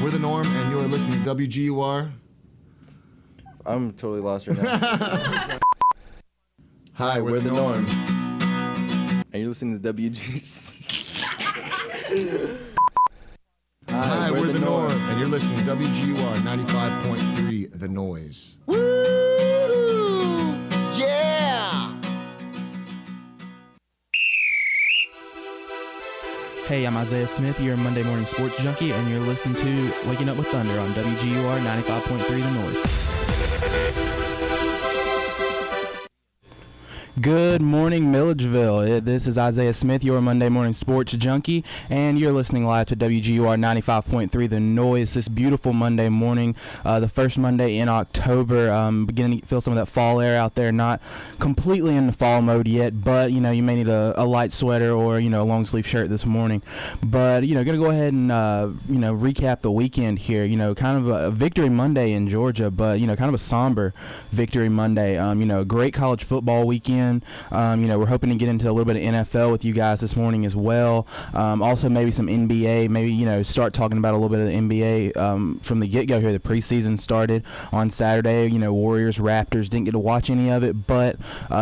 We're the Norm, and you're listening to WGUR. I'm totally lost right now. Hi, we're the Norm. And you're listening to Hi, we're the Norm, and you're listening to WGUR 95.3 The Noise. Woo! Yeah! Hey, I'm Isaiah Smith, you're a Monday Morning Sports Junkie, and you're listening to Waking Up with Thunder on WGUR 95.3 The Noise. Good morning, Milledgeville. This is Isaiah Smith, your Monday Morning Sports Junkie, and you're listening live to WGUR 95.3 The Noise this beautiful Monday morning, the first Monday in October. Beginning to feel some of that fall air out there, not completely in the fall mode yet, but, you may need a light sweater or, a long sleeve shirt this morning. But, going to go ahead and, recap the weekend here. Kind of a victory Monday in Georgia, but, kind of a somber victory Monday. Great college football weekend. We're hoping to get into a little bit of NFL with you guys this morning as well. Also maybe some NBA, maybe, start talking about a little bit of the NBA from the get-go here. The preseason started on Saturday. Warriors, Raptors, didn't get to watch any of it, but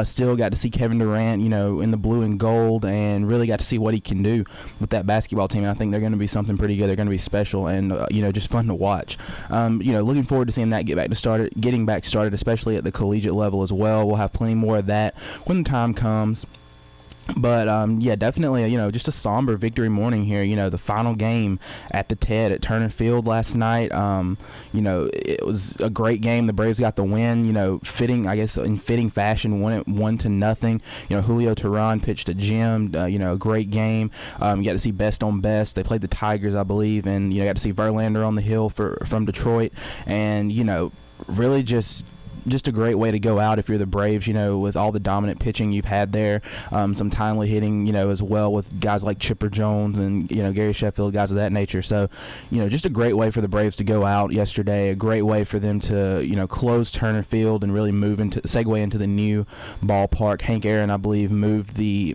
still got to see Kevin Durant, in the blue and gold, and really got to see what he can do with that basketball team. And I think they're going to be something pretty good. They're going to be special and, just fun to watch. Looking forward to seeing that getting back started, especially at the collegiate level as well. We'll have plenty more of that when the time comes. But, definitely, just a somber victory morning here. The final game at the TED at Turner Field last night, it was a great game. The Braves got the win, in fitting fashion, won it 1-0. Julio Teheran pitched a gem, a great game. You got to see best on best. They played the Tigers, I believe, and, got to see Verlander on the hill from Detroit. And, really just a great way to go out if you're the Braves, with all the dominant pitching you've had there, some timely hitting, as well with guys like Chipper Jones and, Gary Sheffield, guys of that nature. So, just a great way for the Braves to go out yesterday, a great way for them to, close Turner Field and really segue into the new ballpark. Hank Aaron, I believe, is going to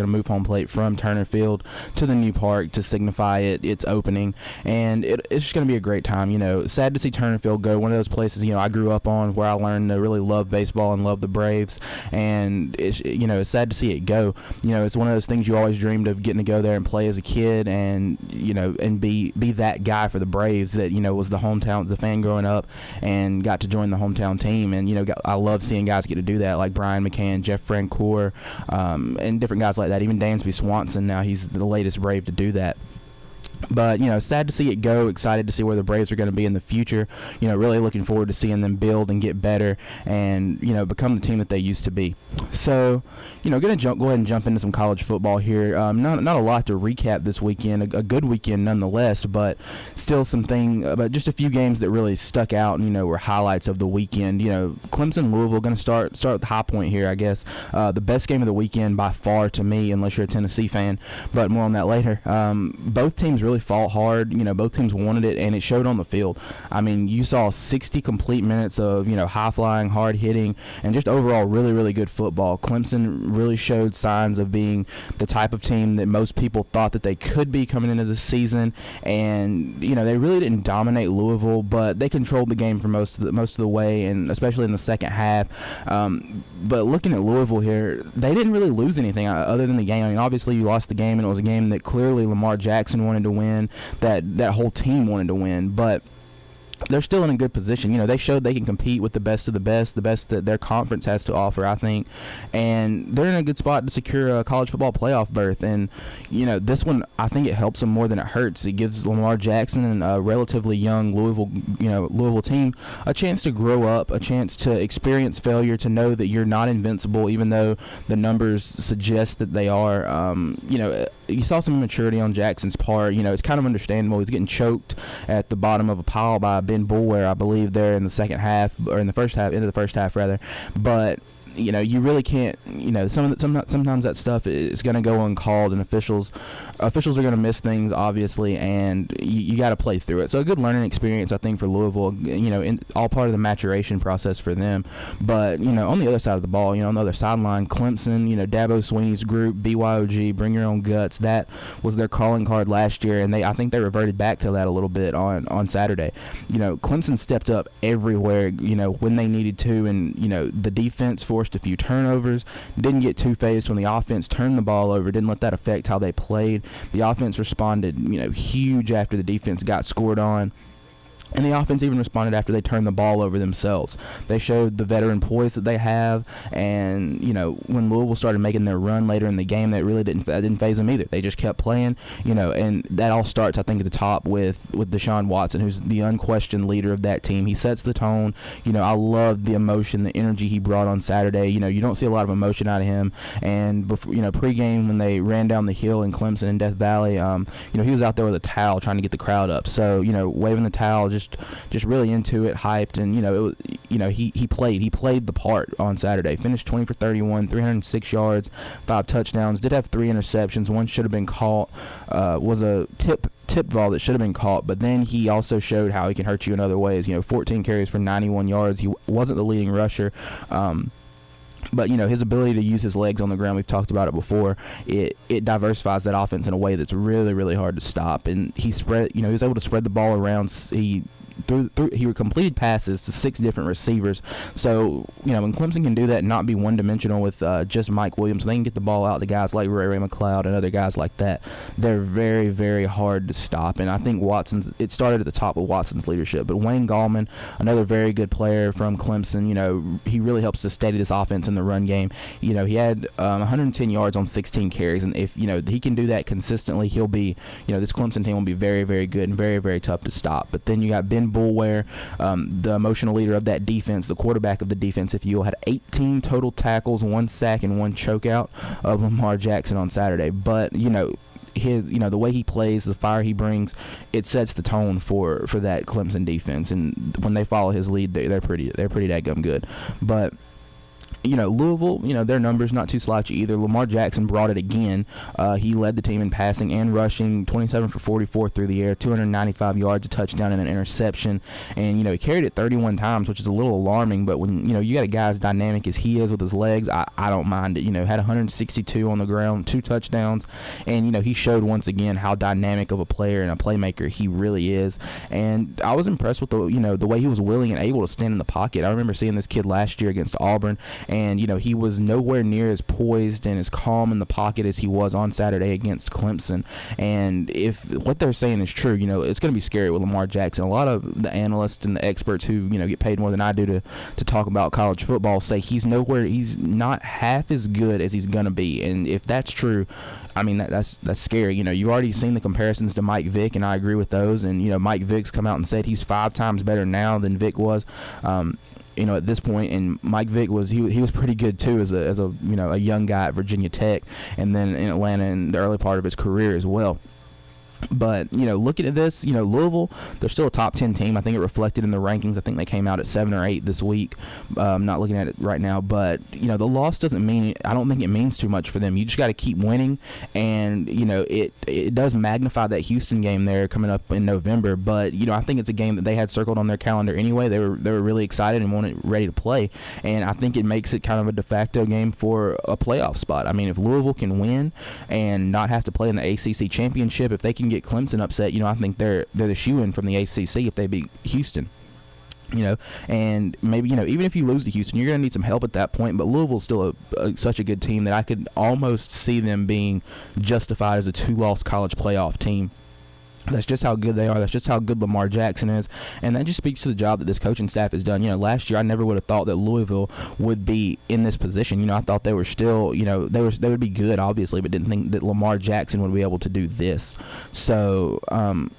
move home plate from Turner Field to the new park to signify its opening. And it's just going to be a great time. Sad to see Turner Field go, one of those places, I grew up on, where I learned to really love baseball and love the Braves, and it's sad to see it go. It's one of those things you always dreamed of, getting to go there and play as a kid, and and be that guy for the Braves that was the fan growing up, and got to join the hometown team. And I love seeing guys get to do that, like Brian McCann, Jeff Francoeur, and different guys like that. Even Dansby Swanson, now he's the latest Brave to do that. But, sad to see it go, excited to see where the Braves are going to be in the future, really looking forward to seeing them build and get better and, become the team that they used to be. So, going to go ahead and jump into some college football here. Not a lot to recap this weekend, a good weekend nonetheless, but still but just a few games that really stuck out and, were highlights of the weekend. Clemson, Louisville, going to start with the high point here, I guess. The best game of the weekend by far to me, unless you're a Tennessee fan, but more on that later. Both teams really fought hard. Both teams wanted it, and it showed on the field. I mean, you saw 60 complete minutes of, high-flying, hard-hitting, and just overall really, really good football. Clemson really showed signs of being the type of team that most people thought that they could be coming into the season, and, they really didn't dominate Louisville, but they controlled the game for most of the way, and especially in the second half. But looking at Louisville here, they didn't really lose anything other than the game. I mean, obviously you lost the game, and it was a game that clearly Lamar Jackson wanted to win, that whole team wanted to win, but they're still in a good position. They showed they can compete with the best of the best that their conference has to offer, I think, and they're in a good spot to secure a college football playoff berth. And this one, I think it helps them more than it hurts. It gives Lamar Jackson and a relatively young Louisville team a chance to grow up, a chance to experience failure, to know that you're not invincible, even though the numbers suggest that they are. You saw some immaturity on Jackson's part. It's kind of understandable. He's getting choked at the bottom of a pile by Ben Boulware, I believe, there in the second half, or in the first half, into the first half rather. But you really can't. Sometimes that stuff is going to go uncalled, and officials are going to miss things, obviously, and you got to play through it. So a good learning experience, I think, for Louisville. All part of the maturation process for them. But on the other side of the ball, on the other sideline, Clemson, Dabo Swinney's group, BYOG, Bring Your Own Guts. That was their calling card last year, and I think they reverted back to that a little bit on Saturday. Clemson stepped up everywhere, when they needed to, and the defense forced a few turnovers, didn't get too phased when the offense turned the ball over, didn't let that affect how they played. The offense responded, huge after the defense got scored on. And the offense even responded after they turned the ball over themselves. They showed the veteran poise that they have, and when Louisville started making their run later in the game, that didn't faze them either. They just kept playing, and that all starts, I think, at the top with Deshaun Watson, who's the unquestioned leader of that team. He sets the tone. I love the emotion, the energy he brought on Saturday. You don't see a lot of emotion out of him. And before, pregame when they ran down the hill in Clemson and Death Valley, he was out there with a towel trying to get the crowd up. So waving the towel, just really into it, hyped, and he played the part on Saturday. Finished 20 for 31, 306 yards, 5 touchdowns. Did have 3 interceptions. One should have been caught. Was a tip ball that should have been caught, but then he also showed how he can hurt you in other ways. 14 carries for 91 yards. He wasn't the leading rusher. But his ability to use his legs on the ground, we've talked about it before. It diversifies that offense in a way that's really, really hard to stop. And he was able to spread the ball around. He completed passes to 6 different receivers. So when Clemson can do that and not be one-dimensional with just Mike Williams, they can get the ball out to guys like Ray McLeod and other guys like that. They're very, very hard to stop. And I think it started at the top with Watson's leadership. But Wayne Gallman, another very good player from Clemson, he really helps to steady this offense in the run game. He had 110 yards on 16 carries, and if he can do that consistently, he'll be this Clemson team will be very, very good and very, very tough to stop. But then you got Ben Boulware, the emotional leader of that defense, the quarterback of the defense, if you will, had 18 total tackles, 1 sack, and 1 chokeout of Lamar Jackson on Saturday. But the way he plays, the fire he brings, it sets the tone for that Clemson defense. And when they follow his lead, they're pretty daggum good. But Louisville, their numbers not too slouchy either. Lamar Jackson brought it again. He led the team in passing and rushing, 27 for 44 through the air, 295 yards, a touchdown, and an interception. And, he carried it 31 times, which is a little alarming. But when, you got a guy as dynamic as he is with his legs, I don't mind it. Had 162 on the ground, 2 touchdowns. And, he showed once again how dynamic of a player and a playmaker he really is. And I was impressed with the way he was willing and able to stand in the pocket. I remember seeing this kid last year against Auburn. And, he was nowhere near as poised and as calm in the pocket as he was on Saturday against Clemson. And if what they're saying is true, it's going to be scary with Lamar Jackson. A lot of the analysts and the experts who, get paid more than I do to talk about college football say he's not half as good as he's going to be. And if that's true, I mean, that's scary. You've already seen the comparisons to Mike Vick, and I agree with those. And, Mike Vick's come out and said he's 5 times better now than Vick was. At this point, and Mike Vick was pretty good too as a young guy at Virginia Tech, and then in Atlanta in the early part of his career as well. But, looking at this, Louisville, they're still a top 10 team. I think it reflected in the rankings. I think they came out at 7 or 8 this week. I'm not looking at it right now. But, the loss doesn't mean – I don't think it means too much for them. You just got to keep winning. And, it does magnify that Houston game there coming up in November. But, I think it's a game that they had circled on their calendar anyway. They were really excited and wanted ready to play. And I think it makes it kind of a de facto game for a playoff spot. I mean, if Louisville can win and not have to play in the ACC championship, if they can get Clemson upset, I think they're the shoe-in from the ACC if they beat Houston. And maybe, even if you lose to Houston, you're going to need some help at that point. But Louisville's still such a good team that I could almost see them being justified as a 2-loss college playoff team. That's just how good they are. That's just how good Lamar Jackson is. And that just speaks to the job that this coaching staff has done. Last year I never would have thought that Louisville would be in this position. I thought they were still, they would be good, obviously, but didn't think that Lamar Jackson would be able to do this. So,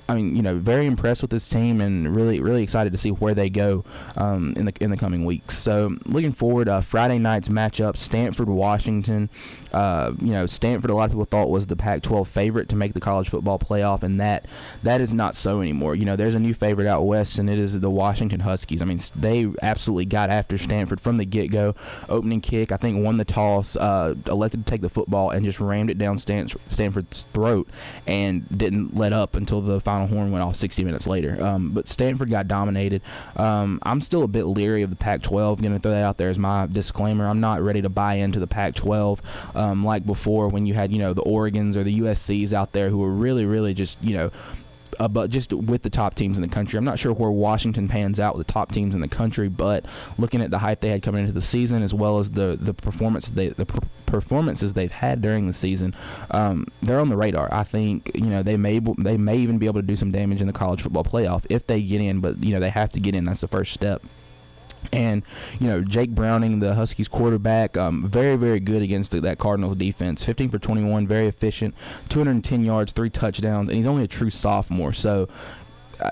very impressed with this team and really, really excited to see where they go in the coming weeks. So, looking forward, Friday night's matchup, Stanford-Washington. Stanford, a lot of people thought was the Pac-12 favorite to make the college football playoff, and that that is not so anymore. There's a new favorite out west, and it is the Washington Huskies. I mean, they absolutely got after Stanford from the get-go. Opening kick, I think, won the toss, elected to take the football, and just rammed it down Stanford's throat and didn't let up until the final horn went off 60 minutes later. But Stanford got dominated. I'm still a bit leery of the Pac-12. Going to throw that out there as my disclaimer. I'm not ready to buy into the Pac-12 like before when you had, the Oregons or the USCs out there who were really, really just, but just with the top teams in the country. I'm not sure where Washington pans out with the top teams in the country, but looking at the hype they had coming into the season, as well as the performances they've had during the season, they're on the radar. I think they may even be able to do some damage in the college football playoff if they get in, but they have to get in. That's the first step. And, Jake Browning, the Huskies quarterback, very, very good against that Cardinals defense. 15 for 21, very efficient, 210 yards, 3 touchdowns, and he's only a true sophomore. So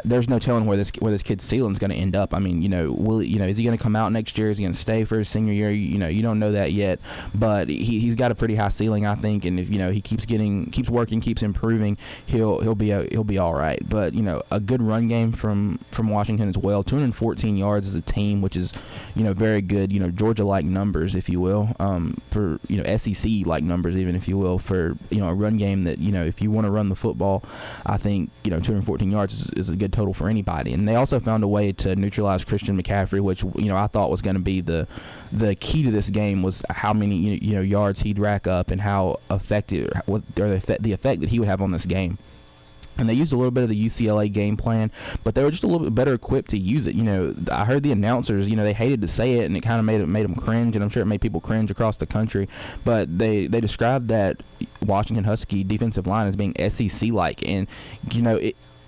there's no telling where this kid's ceiling's going to end up. I mean, is he going to come out next year? Is he going to stay for his senior year? You don't know that yet, but he's got a pretty high ceiling, I think. And if he keeps working, keeps improving, he'll be all right. But a good run game from Washington as well. 214 yards as a team, which is very good. Georgia-like numbers, if you will, for SEC-like numbers, even if you will, for a run game that if you want to run the football, I think 214 yards is a good total for anybody. And they also found a way to neutralize Christian McCaffrey, which I thought was going to be the key to this game, was how many yards he'd rack up and how effective, or the effect that he would have on this game. And they used a little bit of the UCLA game plan, but they were just a little bit better equipped to use it. I heard the announcers, they hated to say it, and it kind of made them cringe, and I'm sure it made people cringe across the country. But they described that Washington Husky defensive line as being SEC-like, and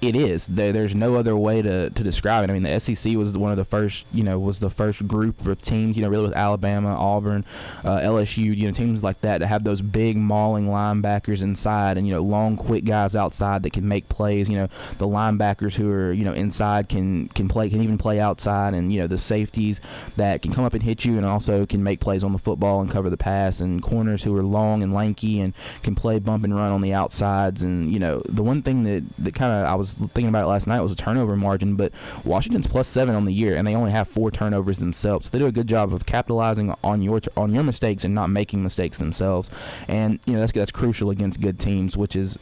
it is. There's no other way to describe it. I mean, the SEC was one of the first, was the first group of teams, really with Alabama, Auburn, LSU, teams like that to have those big mauling linebackers inside and, long, quick guys outside that can make plays. The linebackers who are, inside can even play outside, and, the safeties that can come up and hit you and also can make plays on the football and cover the pass, and corners who are long and lanky and can play bump and run on the outsides. And, the one thing that kind of I was thinking about it last night was a turnover margin, but Washington's +7 on the year, and they only have 4 turnovers themselves. So they do a good job of capitalizing on your mistakes and not making mistakes themselves, and that's crucial against good teams, which is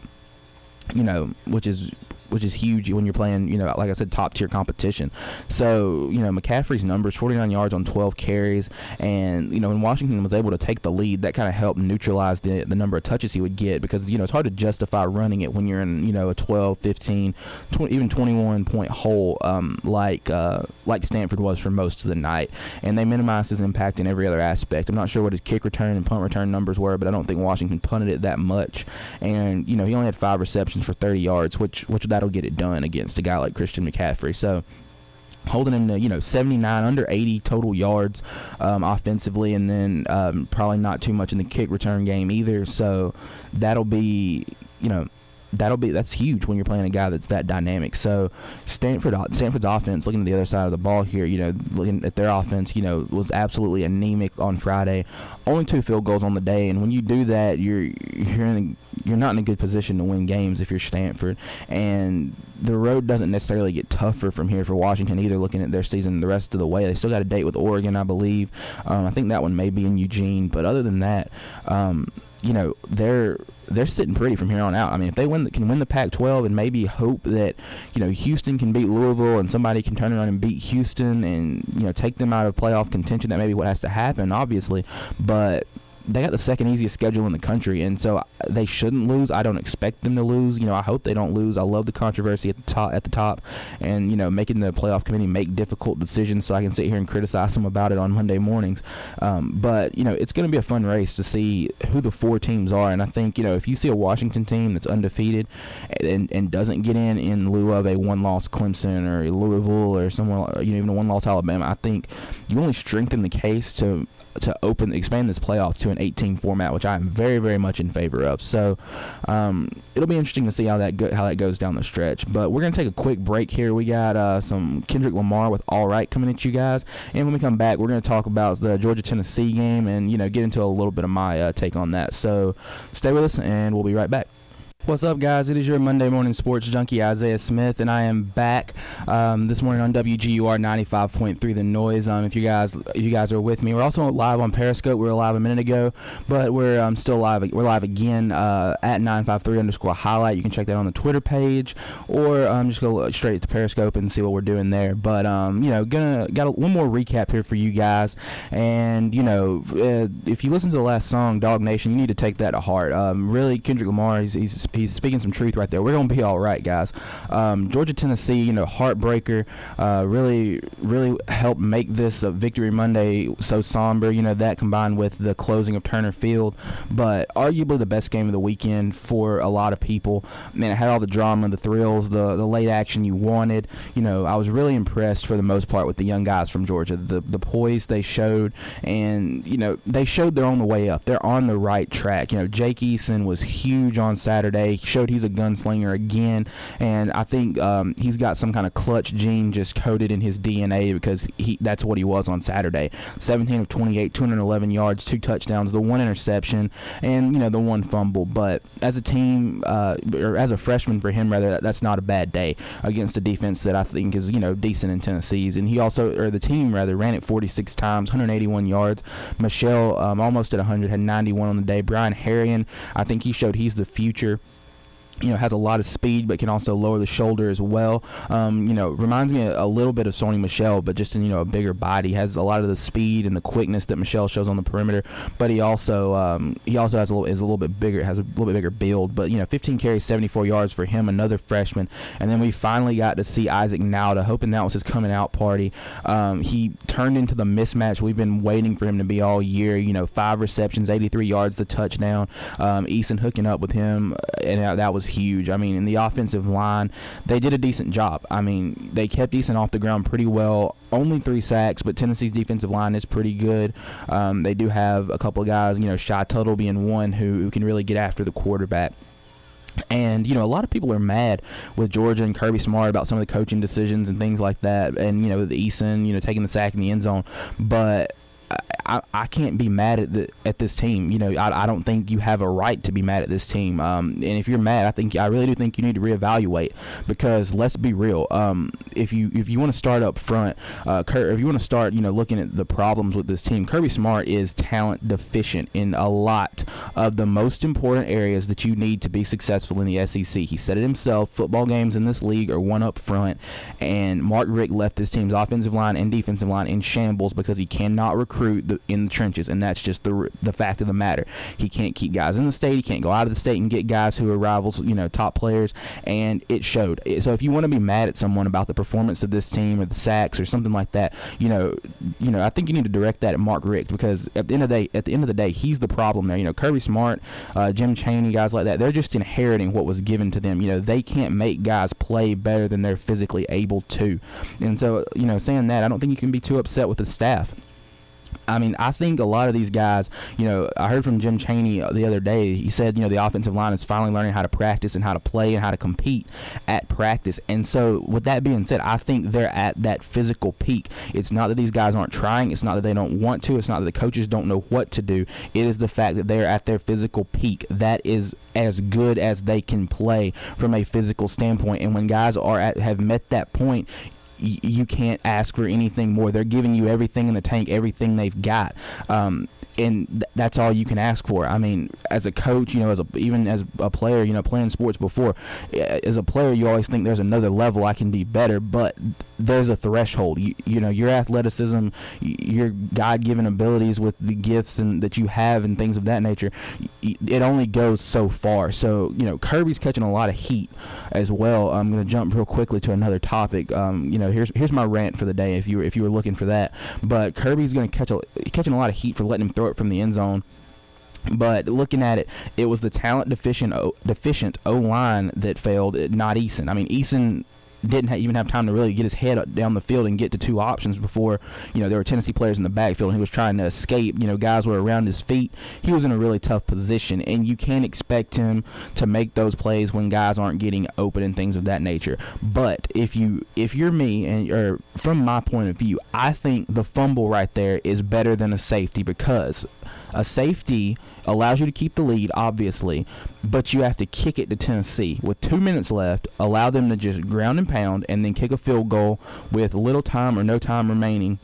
huge when you're playing, like I said, top-tier competition. So, McCaffrey's numbers, 49 yards on 12 carries, and, when Washington was able to take the lead, that kind of helped neutralize the number of touches he would get, because, it's hard to justify running it when you're in, a 12, 15, 20, even 21-point hole like Stanford was for most of the night, and they minimized his impact in every other aspect. I'm not sure what his kick return and punt return numbers were, but I don't think Washington punted it that much, and, he only had 5 receptions for 30 yards, which that'll get it done against a guy like Christian McCaffrey. So holding him to 79, under 80 total yards offensively, and then probably not too much in the kick return game either. So that'll be that's huge when you're playing a guy that's that dynamic. So Stanford's offense, looking at the other side of the ball here, looking at their offense, was absolutely anemic on Friday. Only 2 field goals on the day, and when you do that, you're not in a good position to win games if you're Stanford. And the road doesn't necessarily get tougher from here for Washington either, looking at their season the rest of the way. They still got a date with Oregon, I believe. I think that one may be in Eugene, but other than that, they're sitting pretty from here on out. I mean, if they can win the Pac-12 and maybe hope that, Houston can beat Louisville and somebody can turn around and beat Houston and, take them out of playoff contention, that may be what has to happen, obviously. But they got the second easiest schedule in the country, and so they shouldn't lose. I don't expect them to lose. I hope they don't lose. I love the controversy at the top, and making the playoff committee make difficult decisions so I can sit here and criticize them about it on Monday mornings. But it's going to be a fun race to see who the 4 teams are, and I think if you see a Washington team that's undefeated and doesn't get in lieu of a 1-loss Clemson or Louisville or somewhere, even a 1-loss Alabama, I think you only strengthen the case to expand this playoff to an 18 format, which I am very, very much in favor of. So it'll be interesting to see how that goes down the stretch. But we're going to take a quick break here. We got some Kendrick Lamar with All Right coming at you guys. And when we come back, we're going to talk about the Georgia-Tennessee game and, get into a little bit of my take on that. So stay with us, and we'll be right back. What's up, guys? It is your Monday Morning Sports Junkie, Isaiah Smith, and I am back this morning on WGUR 95.3 The Noise. If you guys are with me, we're also live on Periscope. We were live a minute ago, but we're still live. We're live again at 953_highlight. You can check that on the Twitter page, or just go straight to Periscope and see what we're doing there. But got one more recap here for you guys, and if you listen to the last song, Dog Nation, you need to take that to heart. Really, Kendrick Lamar, he's speaking some truth right there. We're gonna be all right, guys. Georgia, Tennessee, heartbreaker. Really helped make this a Victory Monday so somber. That combined with the closing of Turner Field, but arguably the best game of the weekend for a lot of people. Man, it had all the drama, the thrills, the late action you wanted. I was really impressed for the most part with the young guys from Georgia. The poise they showed, and they showed they're on the way up. They're on the right track. Jake Eason was huge on Saturday. Showed he's a gunslinger again, and I think he's got some kind of clutch gene just coded in his DNA, because that's what he was on Saturday. 17 of 28, 211 yards, 2 touchdowns, the 1 interception, and the 1 fumble. But as a team, or as a freshman for him rather, that's not a bad day against a defense that I think is decent in Tennessee's. And the team ran it 46 times, 181 yards. Michelle almost at 100, had 91 on the day. Brian Harrion, I think he showed he's the future. Has a lot of speed, but can also lower the shoulder as well. Reminds me a little bit of Sony Michel, but just in a bigger body. Has a lot of the speed and the quickness that Michel shows on the perimeter, but he also has a little bit bigger, has a little bit bigger build. But 15 carries, 74 yards for him, another freshman. And then we finally got to see Isaac Nauta, hoping that was his coming out party. He turned into the mismatch we've been waiting for him to be all year. 5 receptions, 83 yards, the touchdown. Eason hooking up with him, and that was huge. In the offensive line, they did a decent job. They kept Eason off the ground pretty well. Only 3 sacks, but Tennessee's defensive line is pretty good. They do have a couple of guys, Shy Tuttle being one who can really get after the quarterback. And a lot of people are mad with Georgia and Kirby Smart about some of the coaching decisions and things like that, and the Eason taking the sack in the end zone, but I can't be mad at this team. I don't think you have a right to be mad at this team. And if you're mad, I really do think you need to reevaluate, because let's be real. If you want to start up front, if you want to start looking at the problems with this team, Kirby Smart is talent deficient in a lot of the most important areas that you need to be successful in the SEC. He said it himself. Football games in this league are won up front, and Mark Richt left this team's offensive line and defensive line in shambles because he cannot recruit in the trenches, and that's just the fact of the matter. He can't keep guys in the state. He can't go out of the state and get guys who are rivals, top players, and it showed. So if you want to be mad at someone about the performance of this team or the sacks or something like that, I think you need to direct that at Mark Richt, because at the end of the day, he's the problem there. Kirby Smart, Jim Chaney, guys like that, they're just inheriting what was given to them. They can't make guys play better than they're physically able to. And so, saying that, I don't think you can be too upset with the staff. I think a lot of these guys, I heard from Jim Chaney the other day. He said, the offensive line is finally learning how to practice and how to play and how to compete at practice. And so with that being said, I think they're at that physical peak. It's not that these guys aren't trying. It's not that they don't want to. It's not that the coaches don't know what to do. It is the fact that they're at their physical peak. That is as good as they can play from a physical standpoint. And when guys have met that point, you can't ask for anything more. They're giving you everything in the tank, everything they've got. And that's all you can ask for. As a coach, even as a player, playing sports before, as a player, you always think there's another level I can be better, but there's a threshold. Your athleticism, your God-given abilities with the gifts and that you have and things of that nature, it only goes so far. So, Kirby's catching a lot of heat as well. I'm going to jump real quickly to another topic. Here's my rant for the day if you were looking for that. But Kirby's going to catching a lot of heat for letting him throw it from the end zone. But looking at it, it was the talent deficient O-line that failed, not Eason. Eason didn't even have time to really get his head down the field and get to 2 options before, there were Tennessee players in the backfield and he was trying to escape. Guys were around his feet. He was in a really tough position, and you can't expect him to make those plays when guys aren't getting open and things of that nature. But if you're me, or from my point of view, I think the fumble right there is better than a safety, because A safety allows you to keep the lead, obviously, but you have to kick it to Tennessee with 2 minutes left, allow them to just ground and pound, and then kick a field goal with little time or no time remaining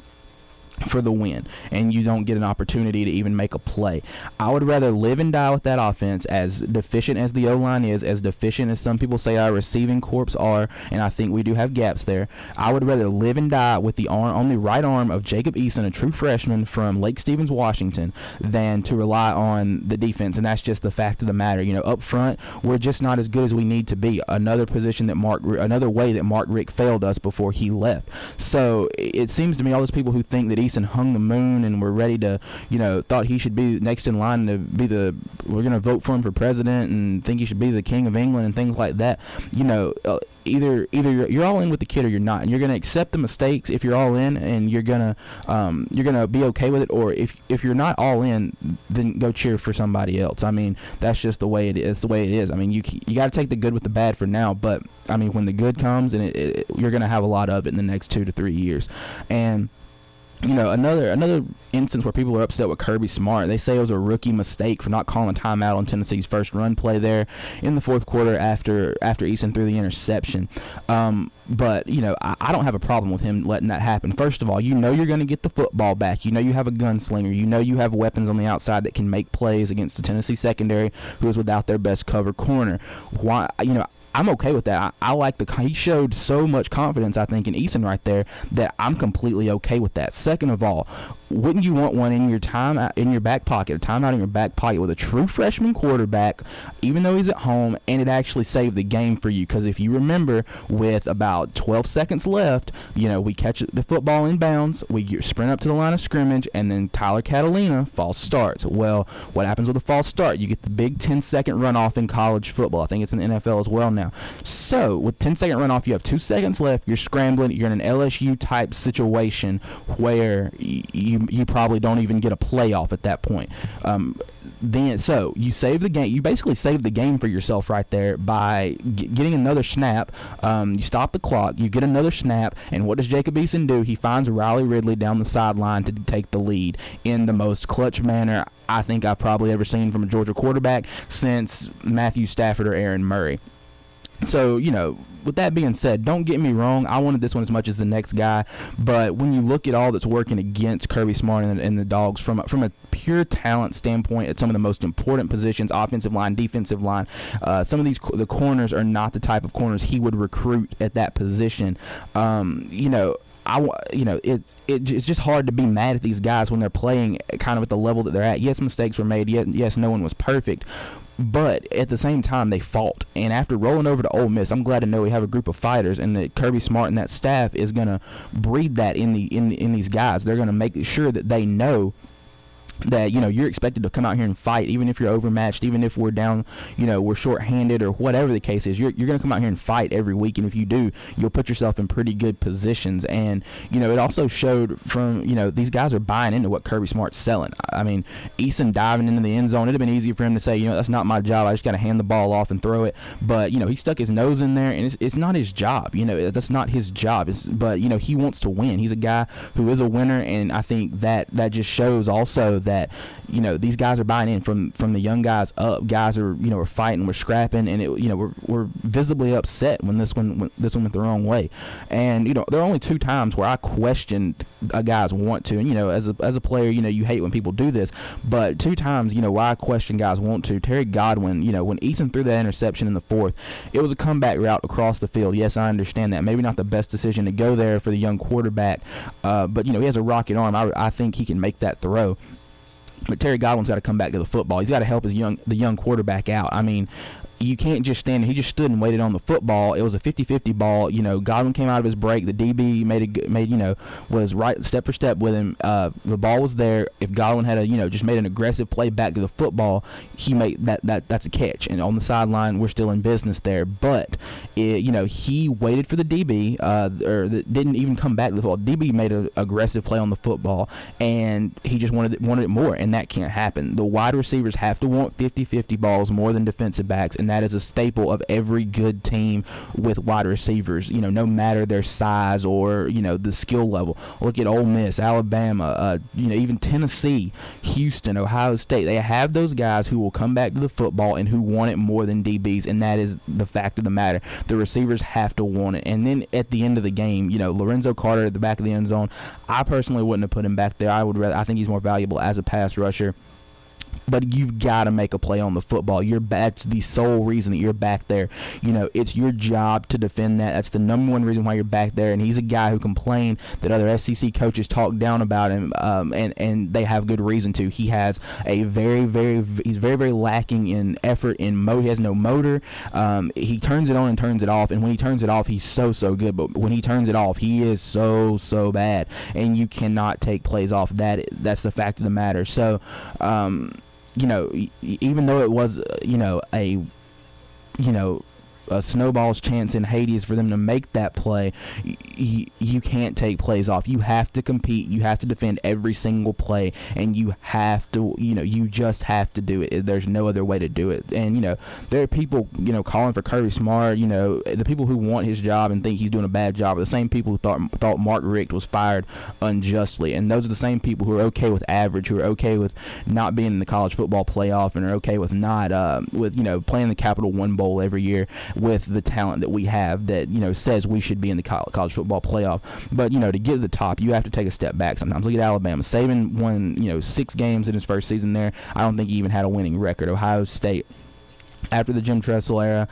for the win, and you don't get an opportunity to even make a play. I would rather live and die with that offense, as deficient as the O-line is, as deficient as some people say our receiving corps are, and I think we do have gaps there. I would rather live and die with the arm, on the right arm of Jacob Eason, a true freshman from Lake Stevens, Washington, than to rely on the defense, and that's just the fact of the matter. Up front, we're just not as good as we need to be. Another way that Mark Richt failed us before he left. So it seems to me all those people who think that Eason hung the moon and were ready to, thought he should be next in line to be we're going to vote for him for president and think he should be the king of England and things like that. Either you're all in with the kid or you're not, and you're going to accept the mistakes if you're all in, and you're gonna be okay with it. Or if you're not all in, then go cheer for somebody else. I mean, that's just the way it is. It's the way it is. I mean, you got to take the good with the bad for now, but I mean, when the good comes, and you're going to have a lot of it in the next 2 to 3 years. And another instance where people are upset with Kirby Smart, they say it was a rookie mistake for not calling a timeout on Tennessee's first run play there in the fourth quarter after Eason threw the interception. But I don't have a problem with him letting that happen. First of all, you're going to get the football back. You have a gunslinger. You have weapons on the outside that can make plays against the Tennessee secondary, who is without their best cover corner. Why? I'm okay with that. I like he showed so much confidence, I think, in Eason right there, that I'm completely okay with that. Second of all, wouldn't you want one in your timeout in your back pocket, a timeout in your back pocket with a true freshman quarterback, even though he's at home, and it actually saved the game for you? Because if you remember, with about 12 seconds left, we catch the football in bounds, we sprint up to the line of scrimmage, and then Tyler Catalina false starts. Well, what happens with a false start? You get the big 10-second runoff in college football. I think it's in the NFL as well now. So with 10-second runoff, you have 2 seconds left. You're scrambling. You're in an LSU type situation where you probably don't even get a playoff at that point. So you save the game. You basically save the game for yourself right there by getting another snap. You stop the clock. You get another snap, and what does Jacob Eason do? He finds Riley Ridley down the sideline to take the lead in the most clutch manner I think I've probably ever seen from a Georgia quarterback since Matthew Stafford or Aaron Murray. So, with that being said, don't get me wrong, I wanted this one as much as the next guy, but when you look at all that's working against Kirby Smart and the Dogs from a pure talent standpoint at some of the most important positions, offensive line, defensive line, some of the corners are not the type of corners he would recruit at that position. It's just hard to be mad at these guys when they're playing kind of at the level that they're at. Yes, mistakes were made. Yes, no one was perfect. But at the same time, they fought. And after rolling over to Ole Miss, I'm glad to know we have a group of fighters, and that Kirby Smart and that staff is going to breed that in these guys. They're going to make sure that they know that you're expected to come out here and fight, even if you're overmatched, even if we're down, we're shorthanded or whatever the case is. You're going to come out here and fight every week, and if you do, you'll put yourself in pretty good positions. And it also showed from these guys are buying into what Kirby Smart's selling. I mean, Eason diving into the end zone, it'd have been easier for him to say, that's not my job, I just got to hand the ball off and throw it. But he stuck his nose in there, and it's not his job. That's not his job. But he wants to win. He's a guy who is a winner, and I think that just shows also that these guys are buying in from the young guys up. Guys are we're fighting, we're scrapping, and we're visibly upset when this one went the wrong way. And there are only 2 times where I questioned a guy's want to, and as a player, you hate when people do this, but 2 times why I question guys want to. Terry Godwin, when Eason threw that interception in the fourth, it was a comeback route across the field. Yes, I understand that, maybe not the best decision to go there for the young quarterback, but he has a rocket arm. I think he can make that throw. But Terry Godwin's got to come back to the football. He's got to help the young quarterback out. I mean, you can't just stand there. He just stood and waited on the football. It was a 50-50 ball. Godwin came out of his break. The DB was right step for step with him. The ball was there. If Godwin had just made an aggressive play back to the football, he made that's a catch. And on the sideline, we're still in business there. But he waited for the DB, didn't even come back to the football. DB made an aggressive play on the football, and he just wanted it more, and that can't happen. The wide receivers have to want 50-50 balls more than defensive backs, and and that is a staple of every good team with wide receivers, no matter their size or, the skill level. Look at Ole Miss, Alabama, even Tennessee, Houston, Ohio State. They have those guys who will come back to the football and who want it more than DBs, and that is the fact of the matter. The receivers have to want it. And then at the end of the game, Lorenzo Carter at the back of the end zone, I personally wouldn't have put him back there. I think he's more valuable as a pass rusher. But you've got to make a play on the football. That's the sole reason that you're back there. It's your job to defend that. That's the number one reason why you're back there. And he's a guy who complained that other SEC coaches talk down about him, and they have good reason to. He has he's very, very lacking in effort. He has no motor. He turns it on and turns it off. And when he turns it off, he's so good. But when he turns it off, he is so bad. And you cannot take plays off. That's the fact of the matter. So, even though it was, a snowball's chance in Hades for them to make that play, you can't take plays off. You have to compete. You have to defend every single play, and you have to, you just have to do it. There's no other way to do it. And, there are people, calling for Kirby Smart, the people who want his job and think he's doing a bad job are the same people who thought Mark Richt was fired unjustly. And those are the same people who are okay with average, who are okay with not being in the college football playoff, and are okay with not, playing the Capital One Bowl every year with the talent that we have that, says we should be in the college football playoff. But, to get to the top, you have to take a step back sometimes. Look at Alabama. Saban won, 6 games in his first season there. I don't think he even had a winning record. Ohio State, after the Jim Tressel era,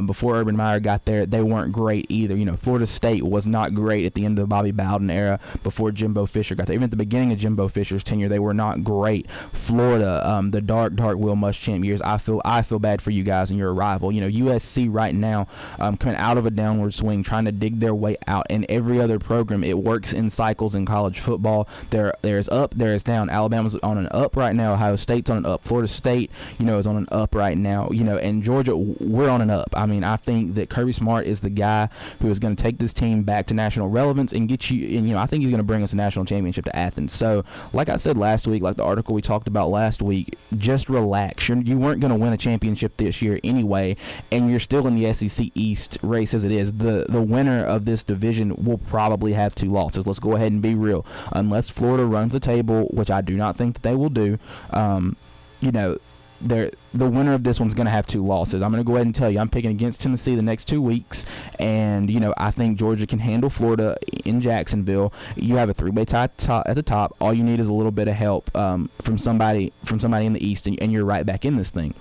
before Urban Meyer got there, they weren't great either. Florida State was not great at the end of the Bobby Bowden era before Jimbo Fisher got there. Even at the beginning of Jimbo Fisher's tenure, they were not great. Florida, the dark Will Muschamp years, I feel bad for you guys and your arrival. USC right now, coming out of a downward swing, trying to dig their way out. And every other program, it works in cycles in college football. There's up, there is down. Alabama's on an up right now. Ohio State's on an up. Florida State, is on an up right now. And Georgia, we're on an up. I mean, I think that Kirby Smart is the guy who is going to take this team back to national relevance and get you, and, I think he's going to bring us a national championship to Athens. So, like I said last week, like the article we talked about last week, just relax. You weren't going to win a championship this year anyway, and you're still in the SEC East race as it is. The winner of this division will probably have 2 losses. Let's go ahead and be real. Unless Florida runs the table, which I do not think that they will do, the winner of this one's going to have 2 losses. I'm going to go ahead and tell you, I'm picking against Tennessee the next 2 weeks, and, I think Georgia can handle Florida in Jacksonville. You have a 3-way tie at the top. All you need is a little bit of help from somebody in the East, and you're right back in this thing.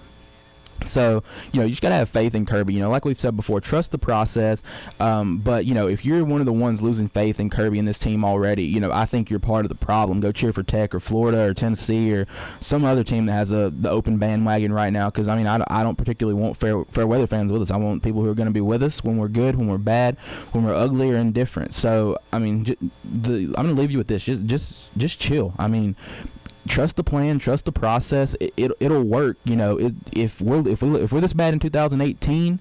So, you just got to have faith in Kirby. Like we've said before, trust the process. But, if you're one of the ones losing faith in Kirby and this team already, I think you're part of the problem. Go cheer for Tech or Florida or Tennessee or some other team that has the open bandwagon right now. Because, I don't particularly want fair weather fans with us. I want people who are going to be with us when we're good, when we're bad, when we're ugly or indifferent. So, I'm going to leave you with this. Just chill. Trust the plan, trust the process. It'll work. If we're this bad in 2018,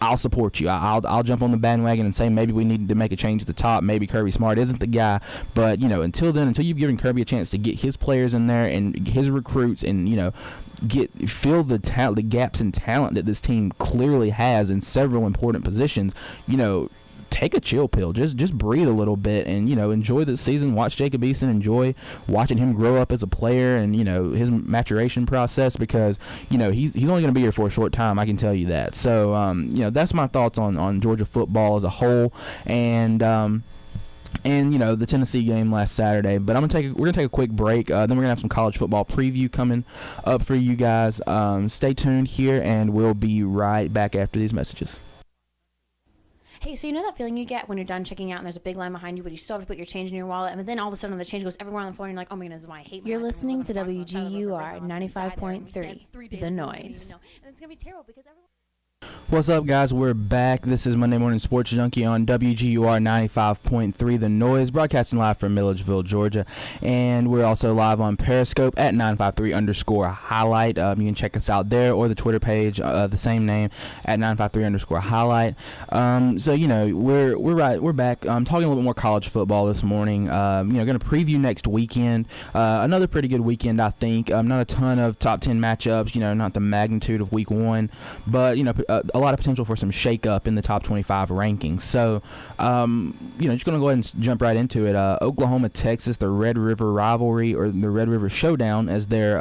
I'll support you. I'll jump on the bandwagon and say maybe we need to make a change at the top. Maybe Kirby Smart isn't the guy, but until then, until you've given Kirby a chance to get his players in there and his recruits and fill the gaps in talent that this team clearly has in several important positions, take a chill pill. Just breathe a little bit and, enjoy the season. Watch Jacob Eason. Enjoy watching him grow up as a player and, his maturation process because, he's only going to be here for a short time. I can tell you that. So, that's my thoughts on Georgia football as a whole. And the Tennessee game last Saturday. But we're gonna take a quick break. Then we're gonna have some college football preview coming up for you guys. Stay tuned here, and we'll be right back after these messages. Hey, so you know that feeling you get when you're done checking out and there's a big line behind you, but you still have to put your change in your wallet, and then all of a sudden the change goes everywhere on the floor, and you're like, oh my goodness, this is why I hate my You're life. listening to WGUR 95.3, The Noise. And it's going to be terrible because everyone... What's up, guys? We're back. This is Monday Morning Sports Junkie on WGUR 95.3 The Noise, broadcasting live from Milledgeville, Georgia. And we're also live on Periscope at 953_highlight. You can check us out there, or the Twitter page, the same name, at 953_highlight. We're back. Talking a little bit more college football this morning. Going to preview next weekend. Another pretty good weekend, I think. Not a ton of top 10 matchups. Not the magnitude of week one, but a lot of potential for some shake-up in the top 25 rankings. So, just going to go ahead and jump right into it. Oklahoma, Texas, the Red River rivalry, or the Red River Showdown, as they're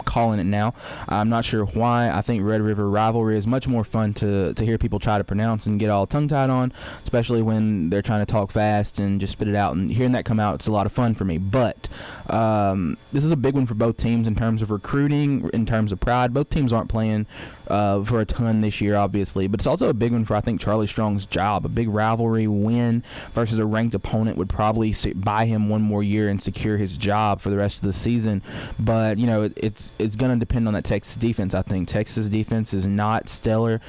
calling it now. I'm not sure why. I think Red River rivalry is much more fun to hear people try to pronounce and get all tongue-tied on, especially when they're trying to talk fast and just spit it out. And hearing that come out, it's a lot of fun for me. But this is a big one for both teams in terms of recruiting, in terms of pride. Both teams aren't playing for a ton this year, obviously, but it's also a big one for, I think, Charlie Strong's job. A big rivalry win versus a ranked opponent would probably buy him one more year and secure his job for the rest of the season. But it's going to depend on that Texas defense. I think Texas defense is not stellar.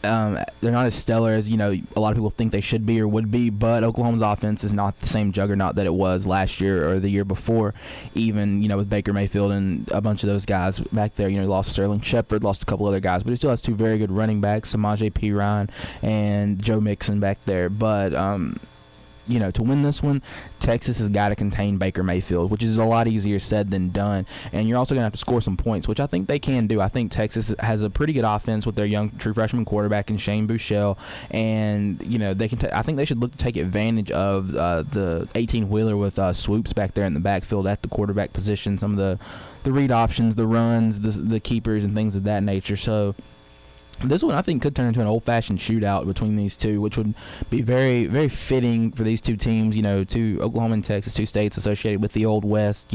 They're not as stellar as a lot of people think they should be or would be, but Oklahoma's offense is not the same juggernaut that it was last year or the year before, even with Baker Mayfield and a bunch of those guys back there. Lost Sterling Shepard, lost a couple other guys, but he still has two very good running backs, Samaje Perine and Joe Mixon back there. But to win this one, Texas has got to contain Baker Mayfield, which is a lot easier said than done. And you're also going to have to score some points, which I think they can do. I think Texas has a pretty good offense with their young true freshman quarterback in Shane Buechele, and they can. I think they should look to take advantage of the 18-wheeler with Swoops back there in the backfield at the quarterback position. Some of the read options, the runs, the keepers, and things of that nature. So this one, I think, could turn into an old-fashioned shootout between these two, which would be very, very fitting for these two teams. Two Oklahoma and Texas, two states associated with the Old West.